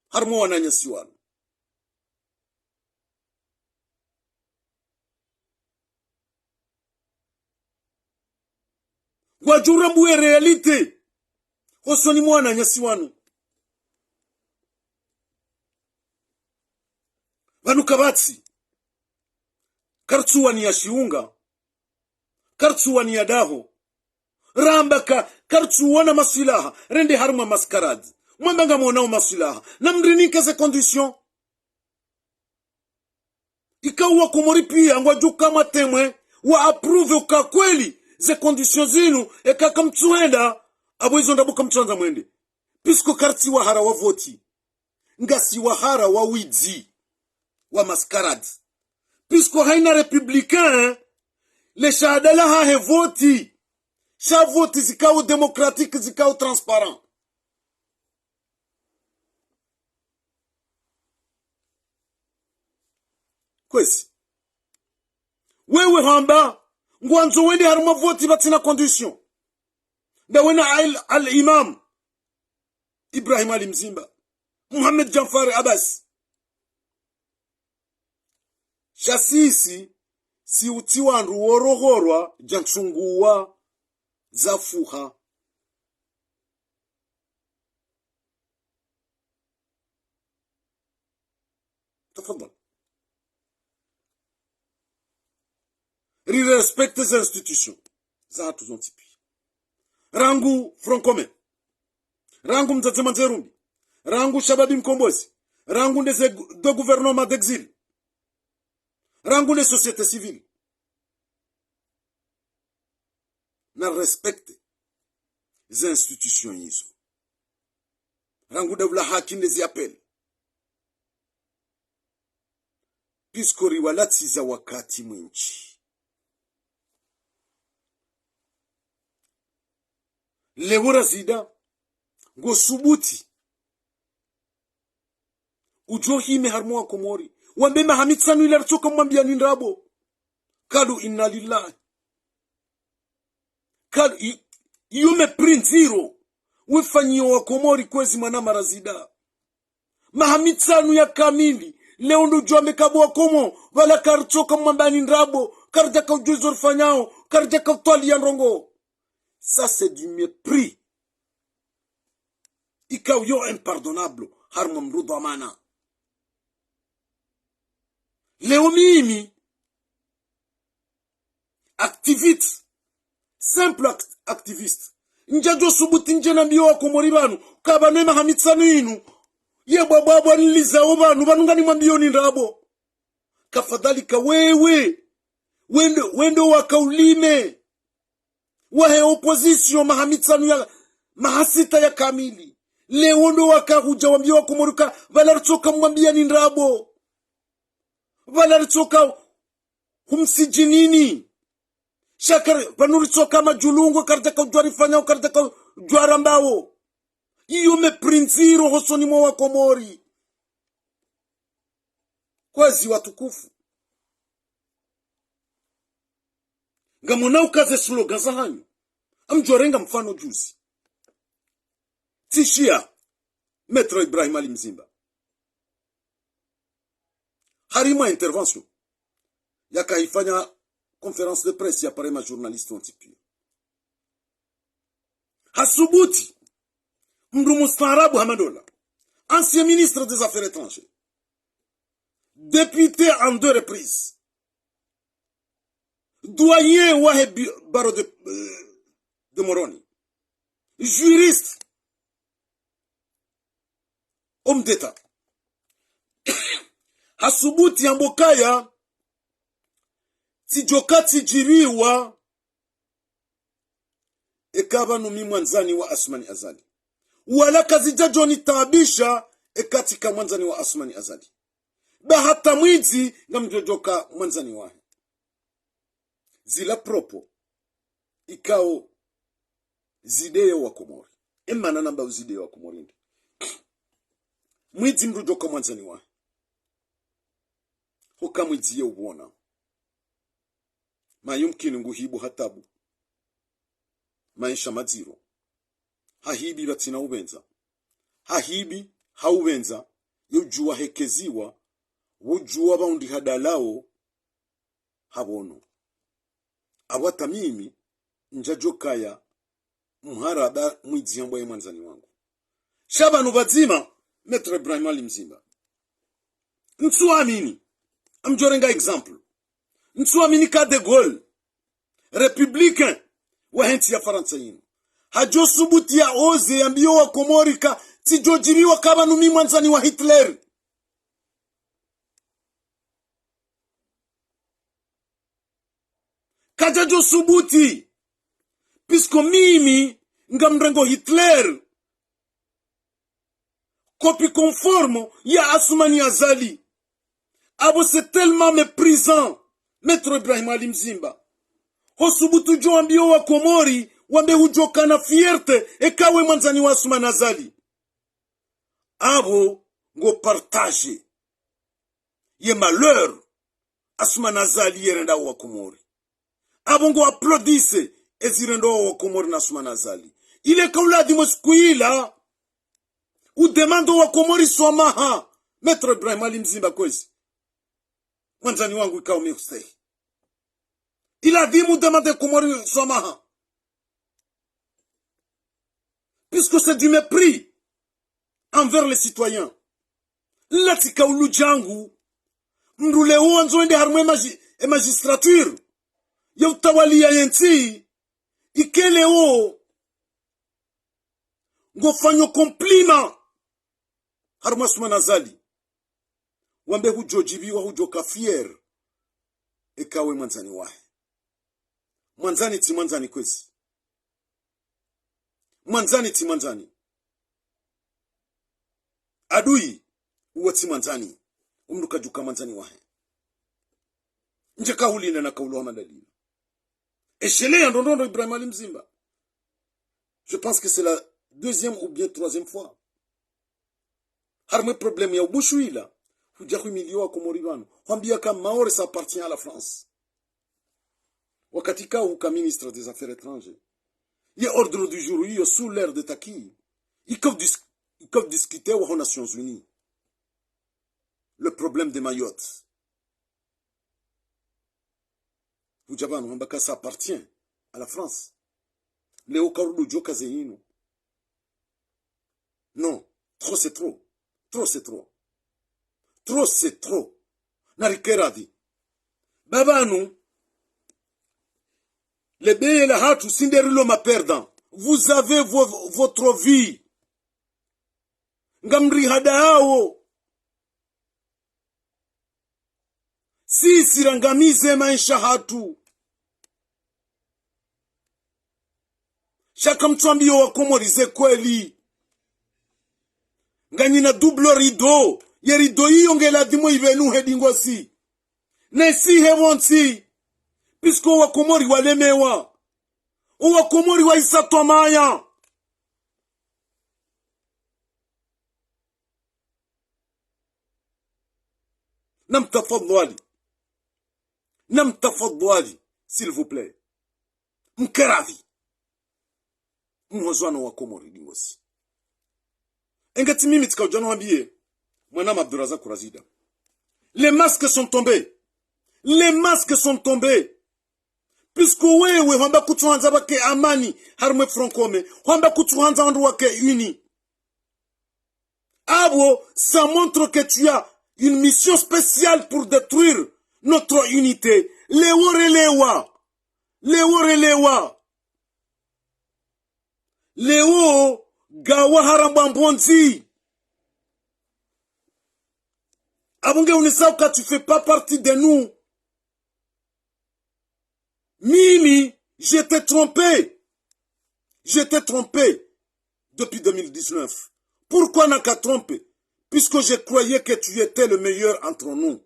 harmo wananya siwana ngwa jo rambu e realite hosoni mwana nyasiwanu vanu kabatsi kartsuwani ya shiunga kartsuwani ya daho rambaka kartsuwana masilaha rende haruma maskarad mwambanga monao masilaha na mrinika ze condition ikawa komori pia ngwa juka matemwe wa approve ukakweli ze condition zinu ekaka mtsuenda abwezo ndabuka mtsanza mwende pisko kartsi wa hara wa voti ngasi wa hara wa widzi wa maskarad pisko haina republicain le shadala ha he voti sha voti zikao demokratique zikao transparent kwesi wewe hamba ngwanzo wende haruma voti batina condition da wena al-imam Ibrahim Ali Mzimba Muhammad Jafar Abbas shasisi si utiwanru worohorwa janchunguwa zafuha tafadhal respecte les institutions za tuzontipi rangu front commun rangu mzazema nzerumbi rangu shababi mkombozi rangu ndeze de gouvernement d'exil rangu les sociétés civiles na respecte les institutions hizo rangu dawla haki ndezi appel piskori walati za wakati mwinchi lewura zida ngo subuti ujohime harmo komori wambe mahamitsanu ila rtoka mwambia nindrabo kadu inna lillahi kadu yume print zero wefanyio wa komori kwezi mwanama razida mahamitsanu ya kamili leo ndo jwambe kabo wa komo wala kartoka mwambia nindrabo karjaka ujuzo rfanyao karjaka utali ya nrongo. Ça c'est du mépris ikaw yo impardonnable harmo mrudo amana leo mimi activiste simple activiste njajo subuti njena biyo wa komori banu kabanema hamitsanu inu ye bababa niliza obanu banungani mwambiyo ni ndabo kafadhalika wewe wendo wakaulime wahe opposition mahamitsanu ya mahasita ya kamili leo ndo wakahuja wambia wa komoruka valaritoka mwambia ni ndabo valaritoka humsijinini shakar panuritsoka majulungu karitaka ujwari fanya karitaka ujwara mbao iyo meprinziro hosoni mwa Wakomori kwezi watukufu ngamona ukaze slogan za hanyu amjorenga mfano juzi tishia Maître Ibrahim Ali Mzimba harima intervention yakaifanya conférence de presse ya pare ma journaliste ontipio hasubuti mndu mustaarabu Hamadola, ancien ministre des Affaires étrangères, député en 2 reprises, doyen Waheb Baro de Moroni, juriste, homme d'État. Hasubuti ambokaya tijokati jiriwa ekaba numi mwanzani wa Asmani Azali. Wala kazija Johnny Tabisha ekatika mwanzani wa Asmani Azali. Bahata mwizi na mjojoka mwanzani wahe. Zila propo ikao zideo wa Komori. Emana namba uzideo wa Komori. Mwizi mjojoka mwanzani wahe. Hoka mwizi ye uwona. Mayumkini nguhibu hatabu. Maisha maziro. Hahibi batina ubenza. Hahibi haubenza. Yujua hekeziwa. Wujua baundi hadalao. Habono. Awata mimi. Njajokaya. Mharaba mwizi hambo ya manzani wangu. Shabanu bazima. Maître Ibrahim Ali Mzimba. Nsuamini. Amjorenga example. Nsuamini ka de Gaulle. Républicain. Wahenti ya Faransa yinu. Hajo subuti ya oze ambio wa Komorika tijojiriwa kaba numi mwanzani wa Hitler. Kajajo subuti. Pisko mimi ngamrengo Hitler. Copie conforme ya Asmani Azali. Abo c'est tellement méprisant. Maître Ibrahim Ali Mzimba. Hosubutu jo ambio wa Komori. Wambe hujoka na fierte ekawe mwanzani wa Asmani Azali. Abo ngo partage. Ye malheur. Asmani Azali yerenda wa Komori. Abo ngo applaudisse ezirenda wa Komori na Asmani Azali. Ile kaula di moskuila. U demando wa Komori somaha. Maître Ibrahim Ali Mzimba kwezi. Mwanzani wangu ikaw mixtay. Il a dit mu demande Komori somaha. Puisque c'est du mépris envers les citoyens. Latika ulujangu. Mrule uanzo ende harmwe magistrature. Ya utawali ya yenti. Ikele o. Ngofanyo komplima. Harmwe Asmani Azali. Wambe hujojibiwa hujoka fier. Ekawe mwanzani wahe. Mwanzani ti mwanzani kwezi. Mwanzani ti mwanzani. Adui uwa ti mwanzani. Umnuka juka mwanzani wahe. Njeka hulina na kaulu wa madalina. Echele ya ndondondo Ibrahim Ali Mzimba. Je pense que c'est la 2e ou bien 3e fois. Harme problème ya ubushu ila. Hujaku milio wa Komori bano. Wambia ka Maore ça appartient à la France. Wakatika huka ministre des Affaires étrangères. Il y a ordre du jour, il y a sous l'air de Taki. Ils peuvent discuter aux Nations Unies. Le problème de Mayotte. Vous ça appartient à la France. Léo Karoudou Djokazeino. Non, trop c'est trop. Trop c'est trop. Trop c'est trop. Narikeradi. Babanu. Les bébés et les hatu sinderilo ma perdant. Vous avez votre vie. Ngamri hadaao. Sisi rangamize maisha hatu. Shaka mtuambio wa Komorize kweli. Nganyina double rideau. Ye rideau hiyo ngela dimo ivenu hedingosi. Nesi hevonsi. Puisque wakomori walemewa. Wakomori wa isatwa maya. Namtafadhali, s'il vous plaît. Mkaravi. Mwazwana wakomori dingosi. Engati mimi tika ujana wambie. Mwanam Abdurazak Kurazida. Les masques sont tombés. Les masques sont tombés. Puisque wewe wamba kutuhanza wake amani harumwe francome. Wamba kutuhanza wandu wake uni. Abo, ça montre que tu as une mission spéciale pour détruire notre unité. Lewo relewa. Lewo relewa. Lewo gawa harambambonzi. Abonge unisauka, tu fais pas partie de nous. Mimi, j'étais trompé. J'étais trompé depuis 2019. Pourquoi n'a qu'à tromper? Puisque je croyais que tu étais le meilleur entre nous.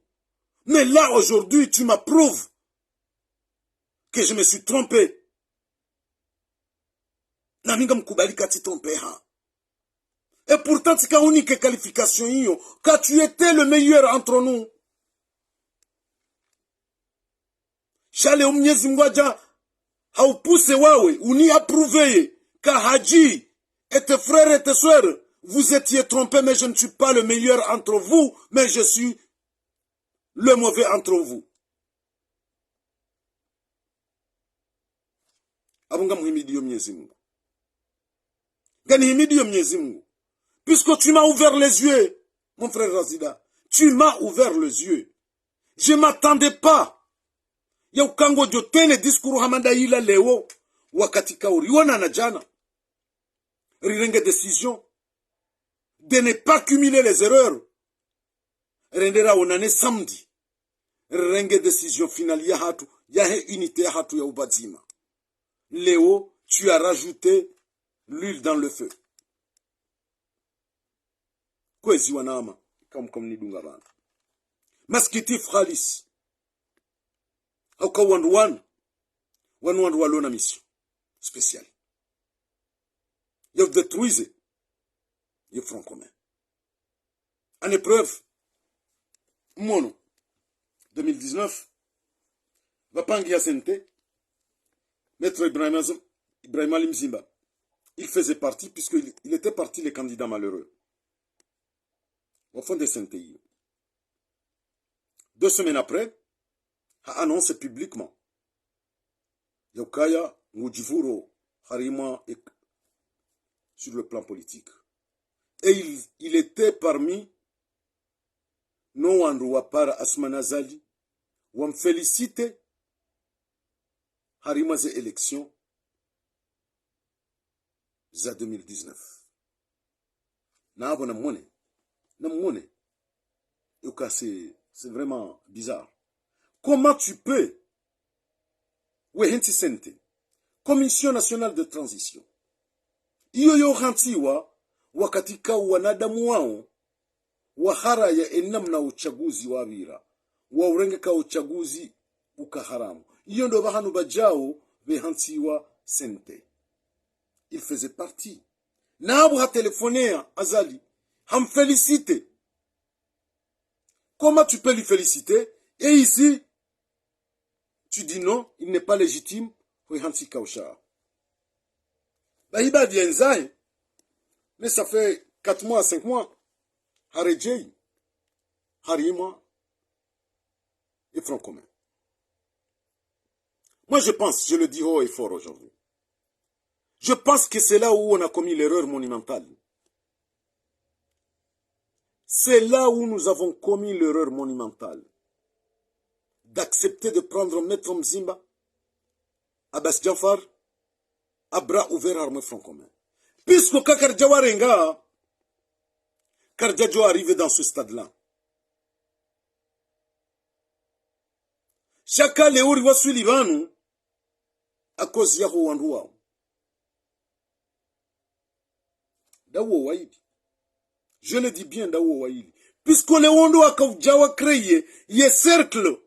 Mais là, aujourd'hui, tu m'approuves que je me suis trompé. Naminga mkubali kati trompé ha. Et pourtant, c'est une unique qualification, car tu étais le meilleur entre nous. Chale Mwenyezi Mungu haupuse wawe, uni approuvé, car Haji et tes frères et tes soeurs, vous étiez trompés, mais je ne suis pas le meilleur entre vous, mais je suis le mauvais entre vous. Abunga muhimidio Mwenyezi Mungu. Gani himidio Mwenyezi Mungu. Puisque tu m'as ouvert les yeux, mon frère Razida, tu m'as ouvert les yeux. Je m'attendais pas. Ya ukango jotene diskuru hamanda ila leo, wakati kauriona na jana. Rirenge décision de ne pas cumuler les erreurs. Rendera onane samedi. Rirenge décision finale ya hatu, ya he unité ya hatu ya ubazima. Léo, tu as rajouté l'huile dans le feu. Kwezi wanama comme ni dunga bana. Maskiti Khalis. Hauka wandu walona mission spéciale. Ils détruisent le front commun. En épreuve, Mono 2019 va pangia Sente, Maître Ibrahim Ali Mzimba. Il faisait partie, puisqu'il était parti les candidats malheureux. Au fond de Saint-Pays. 2 semaines après, a annoncé publiquement Yokaya Ngujivuro Harima sur le plan politique. Et il était parmi nos Androua par Asmanazali, où on félicite Harima des élections za 2019. Na monnaie. C'est vraiment bizarre. Comment tu peux, Commission nationale de transition, iyo hantiwa wakatika wanadamu wao wahara ya enamna uchaguzi wabira waurengeka uchaguzi ukaharamu. Iyo ndo bahanu bajao behantiwa Sente. Il faisait partie. Nabu ha téléphoné Azali, ham félicité. Comment tu peux lui féliciter? Et ici, tu dis non, il n'est pas légitime pour Hansi Kauchar. Bahiba Dienzaï, mais ça fait 4 mois, 5 mois, Haredjei, Harima et Front commun. Moi je pense, je le dis haut et fort aujourd'hui, je pense que c'est là où on a commis l'erreur monumentale. C'est là où nous avons commis l'erreur monumentale d'accepter de prendre Maître Mzimba, Abbas Jafar, à bras ouverts armés Front commun. Puisque Kakar Jawarenga, Kardjajo arrivé dans ce stade-là. Chaka Leori Wasulivanu, à cause Yaho Wandua. Dawo Waïdi. Je le dis bien, Dawo Waïdi. Puisque le Wando a Jawa créé, il y a cercle.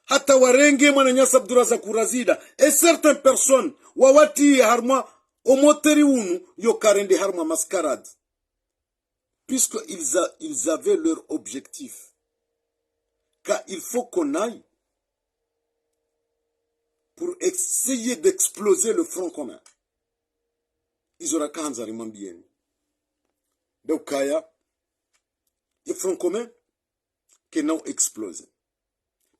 hata warenge mwana nyasa Abdurazak Kurazida et certaines personnes wawati harma omoteri unu yo karende harma mascarade, puisque ils avaient leur objectif, car il faut qu'on aille pour essayer d'exploser le front commun. Ils auraient qu'à en bien. Donc, Kaya, le front commun qui n'a explosé.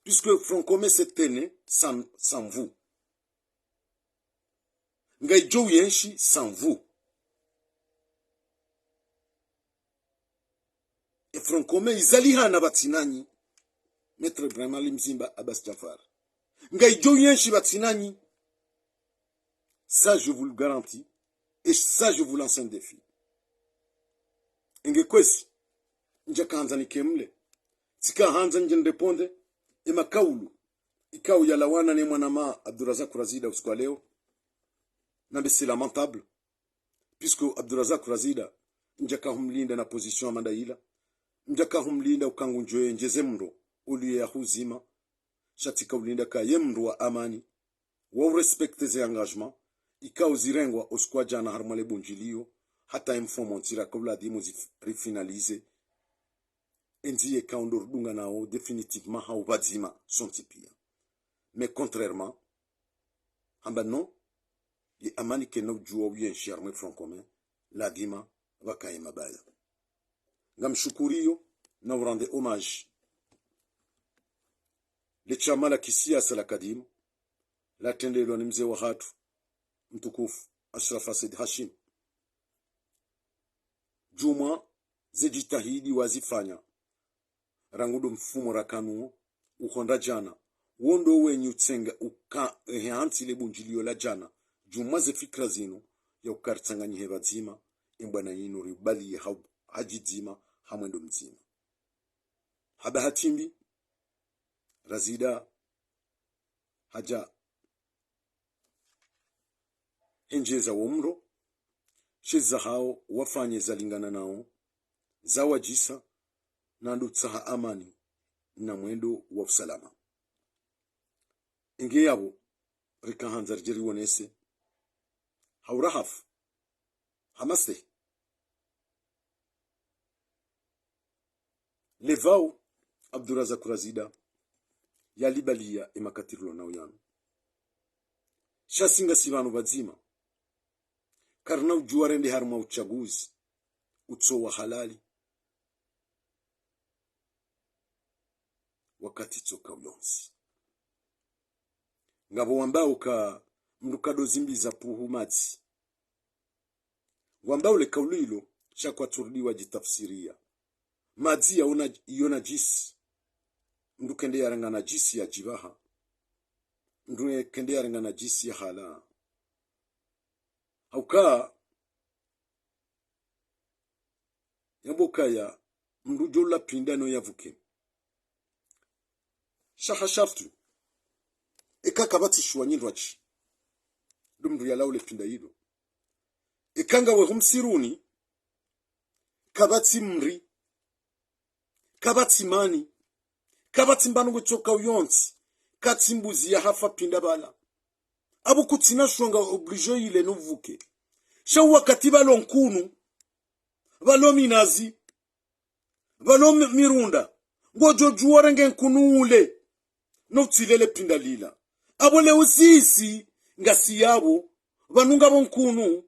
Puisque le front commun s'est tenu sans vous. Ngai jo yenshi sans vous. Et front commun, ils allaient na batsinani. Maître Ibrahim Limzimba Abbas Jafar. Ngai jo yenshi batsinani. Ça, je vous le garantis. Et ça, je vous lance un défi. Ingekwesi, njaka hanza nikemle. Tika hanza nje ndeponde, ima kaulu. Ikau ya lawana ne mwanama Abdurazak Kurazida usiku leo. Nambe c'est lamentable. Puisque Abdurazak Kurazida, njaka humlinda na position amanda ila. Njaka humlinda ukangu njoye njeze mro. Uli ya huzima. Shatika ulinda ka yemro wa amani. Wa respecte ze engagement. Ikau zirengwa usiku jana harmale bunjilio. Hata informo tira kabla dimu refinalize. Enziye kaundor dunga nao définitivement haubadzima son tipia. Mais contrairement, hamba non, ye amani ke no juo bien charme front commun, la dima wakaye mabaya. Ngamshukuriyo na urande hommage. Le chama la kisiasa la kadimu, la tende lo ni mzee wa hatu, mtukufu Ashraf Said Hashim. Juma zejitahidi wazifanya rangudo mfumo rakanu ukonda jana wondo wenyu tsenga uka ehanti le bunjilio la jana juma ze fikra zino ya ukartsanganyi hebazima imbwana yino ribali ya hajizima hamwendo mzima haba hatimbi razida haja enjeza womro sheza hao wafanye zalingana nao zawajisa na ndutsaha amani na mwendo wa usalama. Inge yabo rikahanzar jeri wonese haurahaf hamaste levao Abdurazak Kurazida ya libalia emakatirlo na uyano shasinga sivanu bazima karna ujuarende harma uchaguzi utso wa halali wakati tsoka uyonsi ngabo wambao ka mrukado zimbi za puhu mazi wambao le kaulilo shakwa turdiwa jitafsiria mazi ya iona jisi mdukende ya ranga na jisi ya jibaha mdukende ya ranga na jisi ya hala hauka yaboka ya mdujola pindano ya vuke shaha shaftu eka kabati shwanyindwachi dumdu ya laule pinda hilo ekanga we humsiruni kabati mri kabati mani kabati mbanu kuchoka uyonsi kati mbuzi ya hafa pinda bala abu kutina shwanga oblige ile nuvuke shawa katiba lonkunu balo minazi balo mirunda ngojo juwarenge nkunu ule no tsilele pinda lila abole usisi ngasi yabo banunga bonkunu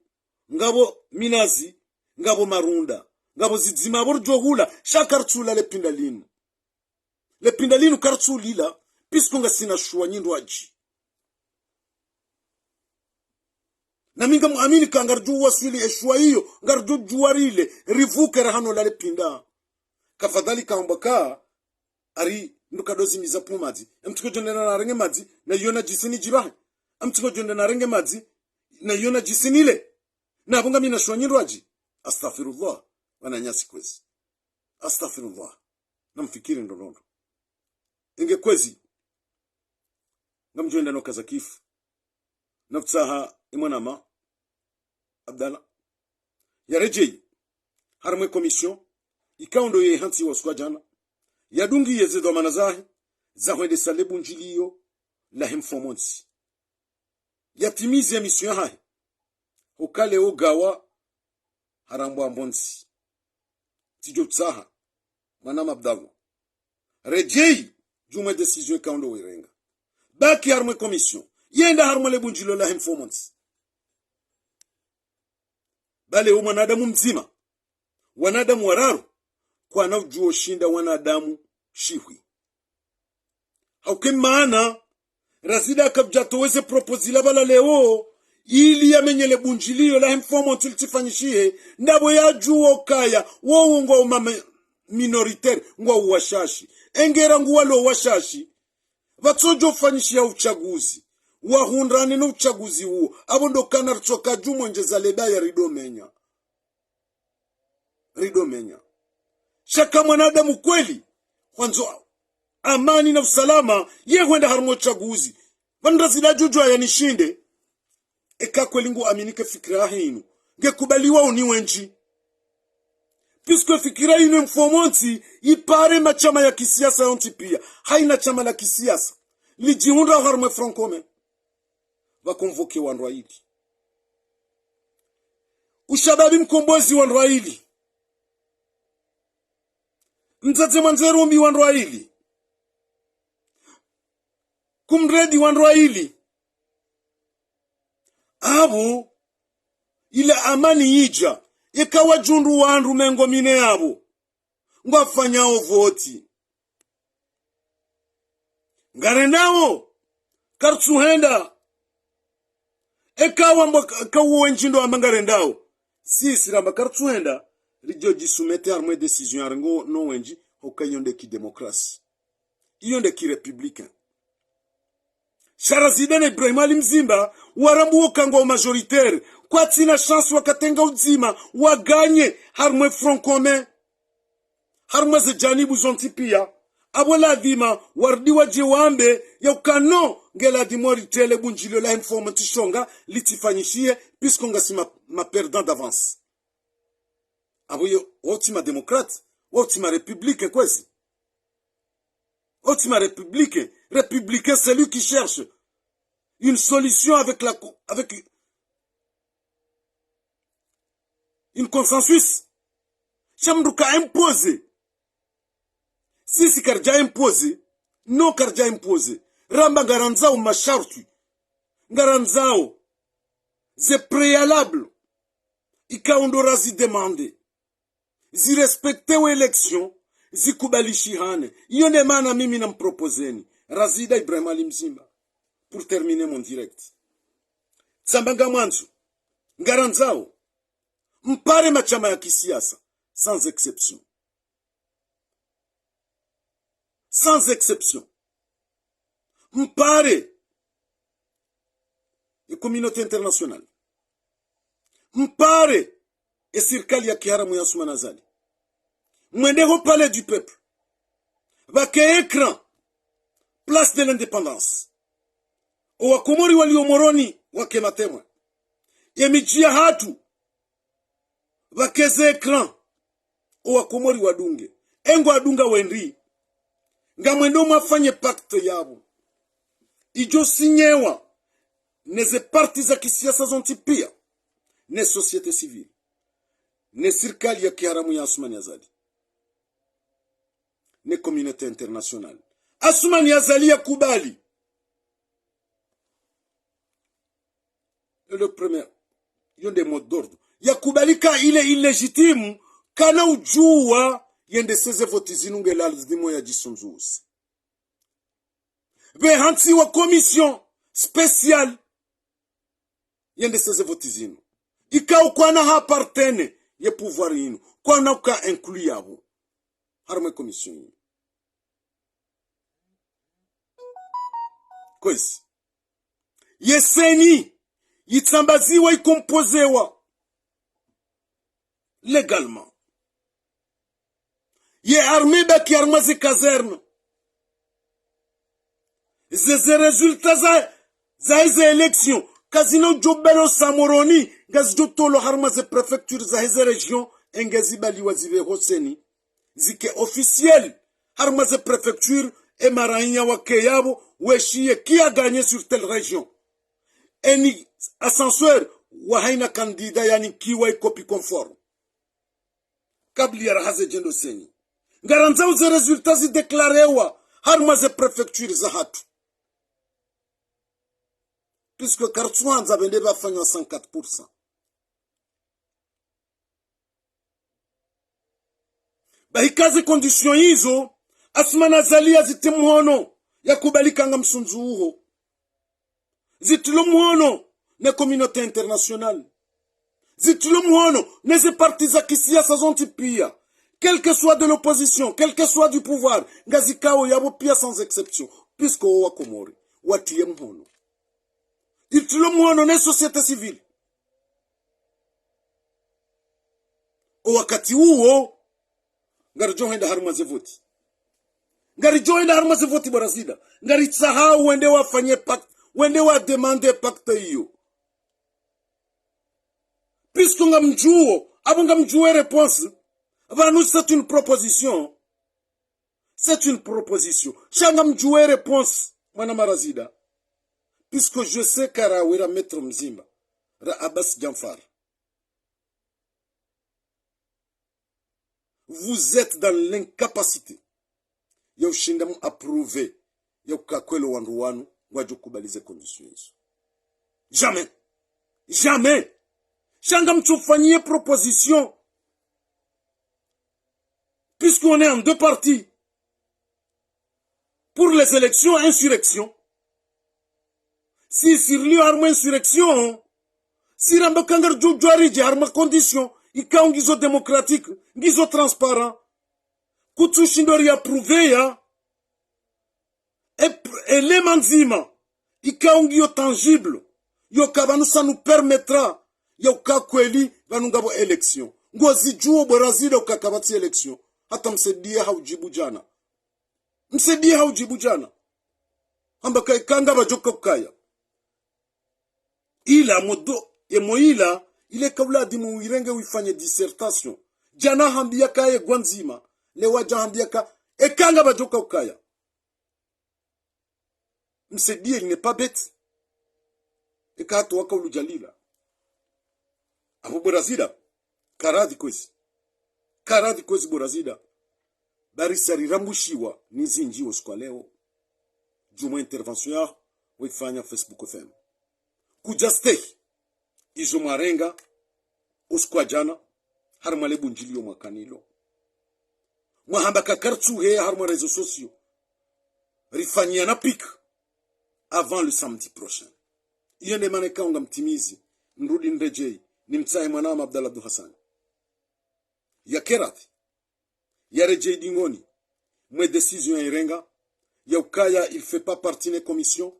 ngabo minazi ngabo marunda ngabo zidzima borjohula shakartsula le pinda linu kartsulila pisco ngasina shwanyindwaji na minga muamini kangarju waswili eshwa hiyo ngarju juwarile rivuke rahano la lepinda kafadhali kaambaka ari ndukadozi mizapu mazi amtuko jonde na renge mazi na yona jisini jibaha amtuko jonde na renge mazi na yona jisinile na abunga mina shwanyindwaji astaghfirullah wana nyasi kwezi astaghfirullah namfikiri ndorondo inge kwezi ngamjoenda no kazakifu nafsaha imanama Abdallah yarejei harmwe commission ikaundo ye hansi wa skwa jana yadungi yeze do manazahe za hwende sale bunjilio la hemfomonsi yatimize mission hai ukale ogawa harambo ambonsi tijo tsaha mana mabdago rejei juma decision kaundo wirenga baki harme commission yenda harme le bunjilo la hemfomonsi bale mwanadamu mzima wanadamu wararu kwa naujuo shinda wanadamu shihwi hauke maana razida kabjato weze proposila bala leo ili yamenyele bunjilio la hemfomo tiltifanyishie ndabo ya juo kaya wo ngo mama minoritaire ngo uwashashi engera ngo lo washashi batsojo fanyishia uchaguzi wahundrani no uchaguzi huo abo ndo kana rchoka jumo njeza leba ya ridomenya shaka mwanadamu kweli kwanzo amani na usalama yehwenda harmo chaguzi vandazida jujwa yanishinde eka kweli ngu aminike fikira hinu ngekubaliwa uniwenji puisque fikira hinu mfomonti ipare machama ya kisiasa yonti pia haina chama la kisiasa lijiunda harmo francome vakonvoke wanrwaili ushababi mkombozi wanrwaili mtate mwanzerumbi wanrwaili kumredi wanrwaili abo ila amani yija ikawa jundu wandu mengo mine yabo ngwafanyao voti ngarenao kartsuhenda ekawa mboka kawo njindo amangarendao sisi ramba kartsuhenda rijo jisumete arme decision arengo no wenji hokayonde ki demokrasi iyonde ki republicain Sharazidane Ibrahim Ali Mzimba warambu kango majoritaire kwa tina chance wakatenga uzima waganye harmwe front commun harmwe ze janibu zonti pia abola dima wardi waje wambe ya ukano ngela dimori tele bunjilo la informati shonga litifanyishie puisqu'on si ma perdant d'avance aboyo ultima démocrate ultima république kwezi ultima républicain c'est lui qui cherche une solution avec une consensus. Chamduka imposé. Si karja imposé, no karja imposé. Ramba garanzao masharti. Garanzao ze préalable. Ikaondora zi demande. Zi respecte ou élection. Zi kubalishi hane. Yone mana mimi na mpropozeni. Razida Ibrahim Ali Mzimba. Pour terminer mon direct. Tsambanga mwanzu. Ngaranzao. Mpare machama ya kisiasa. Sans exception. Sans exception. Mpare. Et communauté internationale. Mpare. Et sirkali ya kiharamu ya Sumanazali. Mwende au palais du peuple. Vake écran. Place de l'indépendance. Owakomori waliomoroni wake matemwa. Yemijia hatu. Vakeze ekran. Owakomori wadunge. Engo adunga wenri. Ngamwendo mwafanye pacte yabo. Ijo sinyewa. Neze parti za kisiasa zonti pia. Ne société civile. Ne sirkali ya kiharamu ya Asumani Azali. Ne communauté internationale. Asumani Azali ya kubali. Le premier, yonde mot d'ordre. Yakubalika ile illégitime kana ujua yende seze voti zinunge lazimo ya jisumzuzi. Be hansi wa commission spéciale yende seze voti zinu. Ika ukwana hapartene ye pouvoir yinu. Kwana uka inclui yabo. Harme commission yinu. Kwezi. Yeseni yitsambaziwa ikompozewa légalement. Ye armée baki armaze caserne. Zeze résultats za hizi élection. Kazino jobelo samoroni. Gazjo tolo armaze préfecture za hizi région. Engezi bali wazive hoseni. Zike officiel. Armaze préfecture. maraïnya wake yabo weshie qui a gagné sur telle région. Eni ascenseur wahaina kandida yani kiwa copie conforme. Kabli ya rahaze jendo senyi. Ngaranza uze resultats zi deklarewa harma ze prefecture za hatu. Puisque Kartouanza bende bafanywa 104%. Bahikaze condition hizo asmana zalia zitimuhono ya kubalika nga msunzu uho. Zitulumuhono na communauté internationale. Zitulumuhono na ze partis za kisiasa zonti pia. Quel que soit de l'opposition, quel que soit du pouvoir, ngazikao yabo pia sans exception. Puisque owa komori, watiye mhono. Zitulumuhono na société civile. O wakati uo, ngari johinda haruma zevoti. Ngari johinda haruma zevoti barazida. Ngari tsahau wende wafanye pacte, wende wa demande pacte hiyo. Puisque nga mjuo, abo nga mjuo réponse, nous c'est une proposition. C'est une proposition. Shanga mjuo réponse, mwana marazida. Puisque je sais karawira maître mzimba, ra Abbas Jamfar. Vous êtes dans l'incapacité. Yau shindamu approuvé. Yau kakwelo wanduwanu. Wajou kubalize conditions. Jamais. Jamais. Shangam choufanye proposition. Puisqu'on est en deux parties. Pour les élections, insurrection. Si sur lui arme insurrection. Si rambakangar djouari arme condition. Ika ngizo démocratique, ngizo transparent. Kutu shindori approuvé ya. Et les manzima, ika ngio tangible. Yo kabanu ça nous permettra. Yo kakweli vanungabo élection. Ngozi juo borazida ukakabati élection. Hata msedie haujibu jana. Msedie haujibu jana. Hamba kaikanga bajoka kukaya. Ila modo, emoila, ile kabla dimu irenge wifanye dissertation. Jana hambia kaya gwanzima. Lewaja hambia ka. Ekanga bajoka ukaya. Msedie il n'est pas bête. Eka hatu waka ulujalila. Abu borazida. Karadi kwezi. Karadi kwezi borazida. Barisari rambushiwa. Nizi njiwa sikwa leo. Juma intervention ya. Wifanya Facebook FM. Kujaste. Izo marenga. Uskwa jana. Harmale bunjilio makanilo. Mwahamba kakartu he harma réseaux sociaux. Rifanyia na pik. Avant le samedi prochain. Yende maneka unga mtimizi. Nrudi nrejei. Ni mtsahe mwanama Abdallah Abdou Hassan. Ya kerati. Ya rejei dingoni. Mwe décision ya irenga. Ya ukaya il fait pas partie des commissions.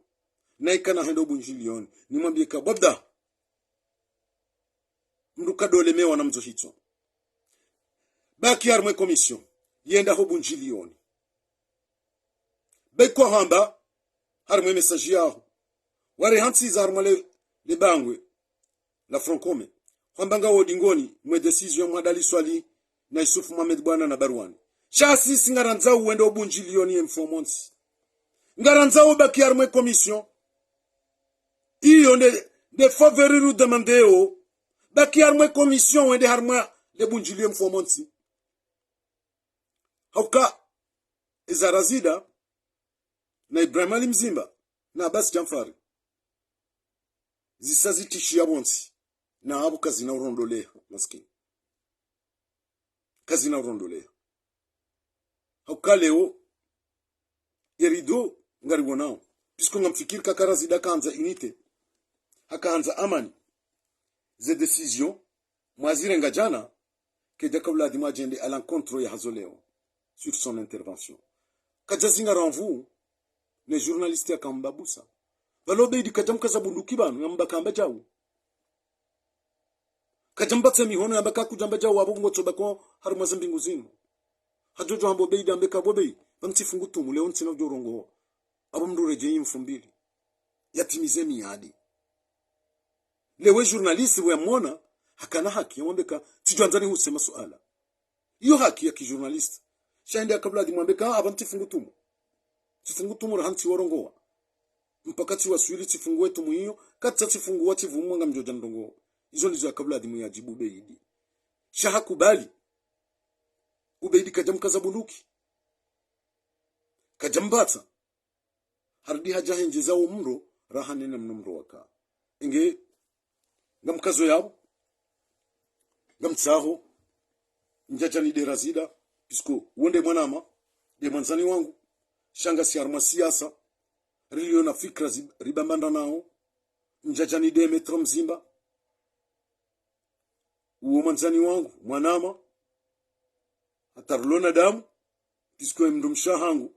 Na ikana hendo bunjilioni. Ni mwambie ka bobda. Mruka dole mewa na mzo hito. Baki harmwe commission. Yenda ho bunjilioni. Bekwa hamba. Harmwe message yaho. Ware hansi za harmwe le bangwe. La Francome. Hambanga odingoni. Mwe decision mwadali swali. Na Isufu Mohamed Bwana na Barwani. Chasi singaranza uwende obunjilioni informonsi. Ngaranza ubaki harmwe commission. Iyo de favoriru demandeo. Baki harmwe commission wende harmwe le bunjilioni informonsi. Hauka Ezarazida na Ibrahim Ali Mzimba na Abbas Jamfari zisazi tishia bonsi na abu kazina urondolea maskini kazina urondolea hauka leo yerido ngari wonao puisque ngamfikiri kakarazida kanza unité hakaanza amani ze décision mwazire ngajana kedeka uladi majende à l'encontre ya hazoleo sur son intervention. Kajazinga renvou, les journalistes à Kambabusa. Valobe di kajam kasabunduki banu, yamba kamba jau. Kajamba tsemi hono yamba kakujamba jau wabu ngoto bako harumazambi nguzino. Hajojo hambo bei dambe kabobe, vanti fungutumu leo ntina jorongo. Abamdu rejeyi mfumbili. Yatimize miadi. Lewe journaliste we mwona, hakana haki ya mwambeka, tijuanzani husema suala. Iyo haki ya kijournaliste. Shaende kabla di mwambeka abanti fungutumu. chifungu tumura hanti warongoa mpaka chiwaswili chifungu wetu muhiyo kata chifungu wati vumwanga mjoja ndongo izo ndizo ya kabla adimu ya jibu Ubeidi shaha kubali Ubeidi kajamkaza bunduki kajambata hardi haja henje zao mro raha nena mnomro waka inge ngamkazo yabo ngamtsaho njaja ni derazida pisko wonde mwanama de mwanzani wangu shanga si arma siasa rilio na fikra ribambanda nao njaja ni de metro mzimba uo mwanzani wangu mwanama atarlona damu pisko mndumsha hangu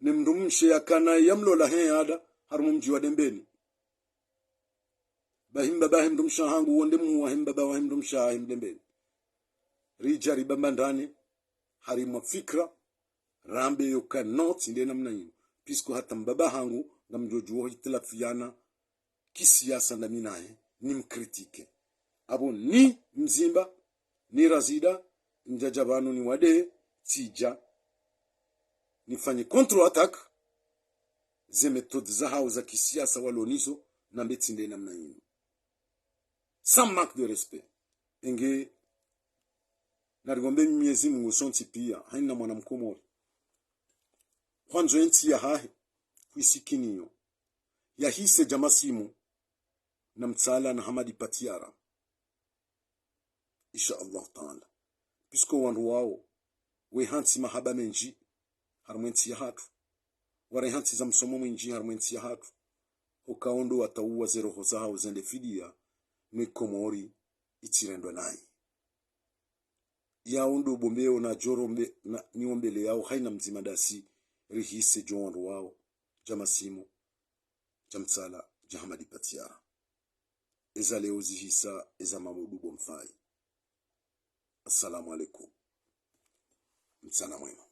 ne mndumshe yakana yamlola heyada harmu mji wa dembeni bahimba mndumsha hangu wonde muwa himba ba mndumsha dembeni rija ribambandane harima fikra rambe yo cannot inde namna hiyo pisko hata mbaba hangu ngamjojuo hitilafiana kisiasa na minae ni mkritike abo ni mzimba ni razida njajabanu ni wade tija nifanye control attack ze methodes za hao za kisiasa walonizo na mbetsinde namna hiyo sans manque de respect enge narigombe Mwenyezi Mungu sonti pia haina mwana mkomori kwanzo enti ya hahe kuisikiniyo ya hise jamasimu na mtsala na Hamadi Patiara insha Allah taala pisko wandu wao we hansi mahaba menji harmenti ya hatu ware hansi za msomo menji harmenti ya hatu ukaondo watauwa zero hozaha uzende fidia ni komori itirendwa nai ya undo bombeo na jorombe na niombele yao haina mzima dasi rihise jonro wao jamasimu jamtsala Hamadi Patiara eza leo zihisa eza mamudu bomfai. Assalamu alaikum msana mwema.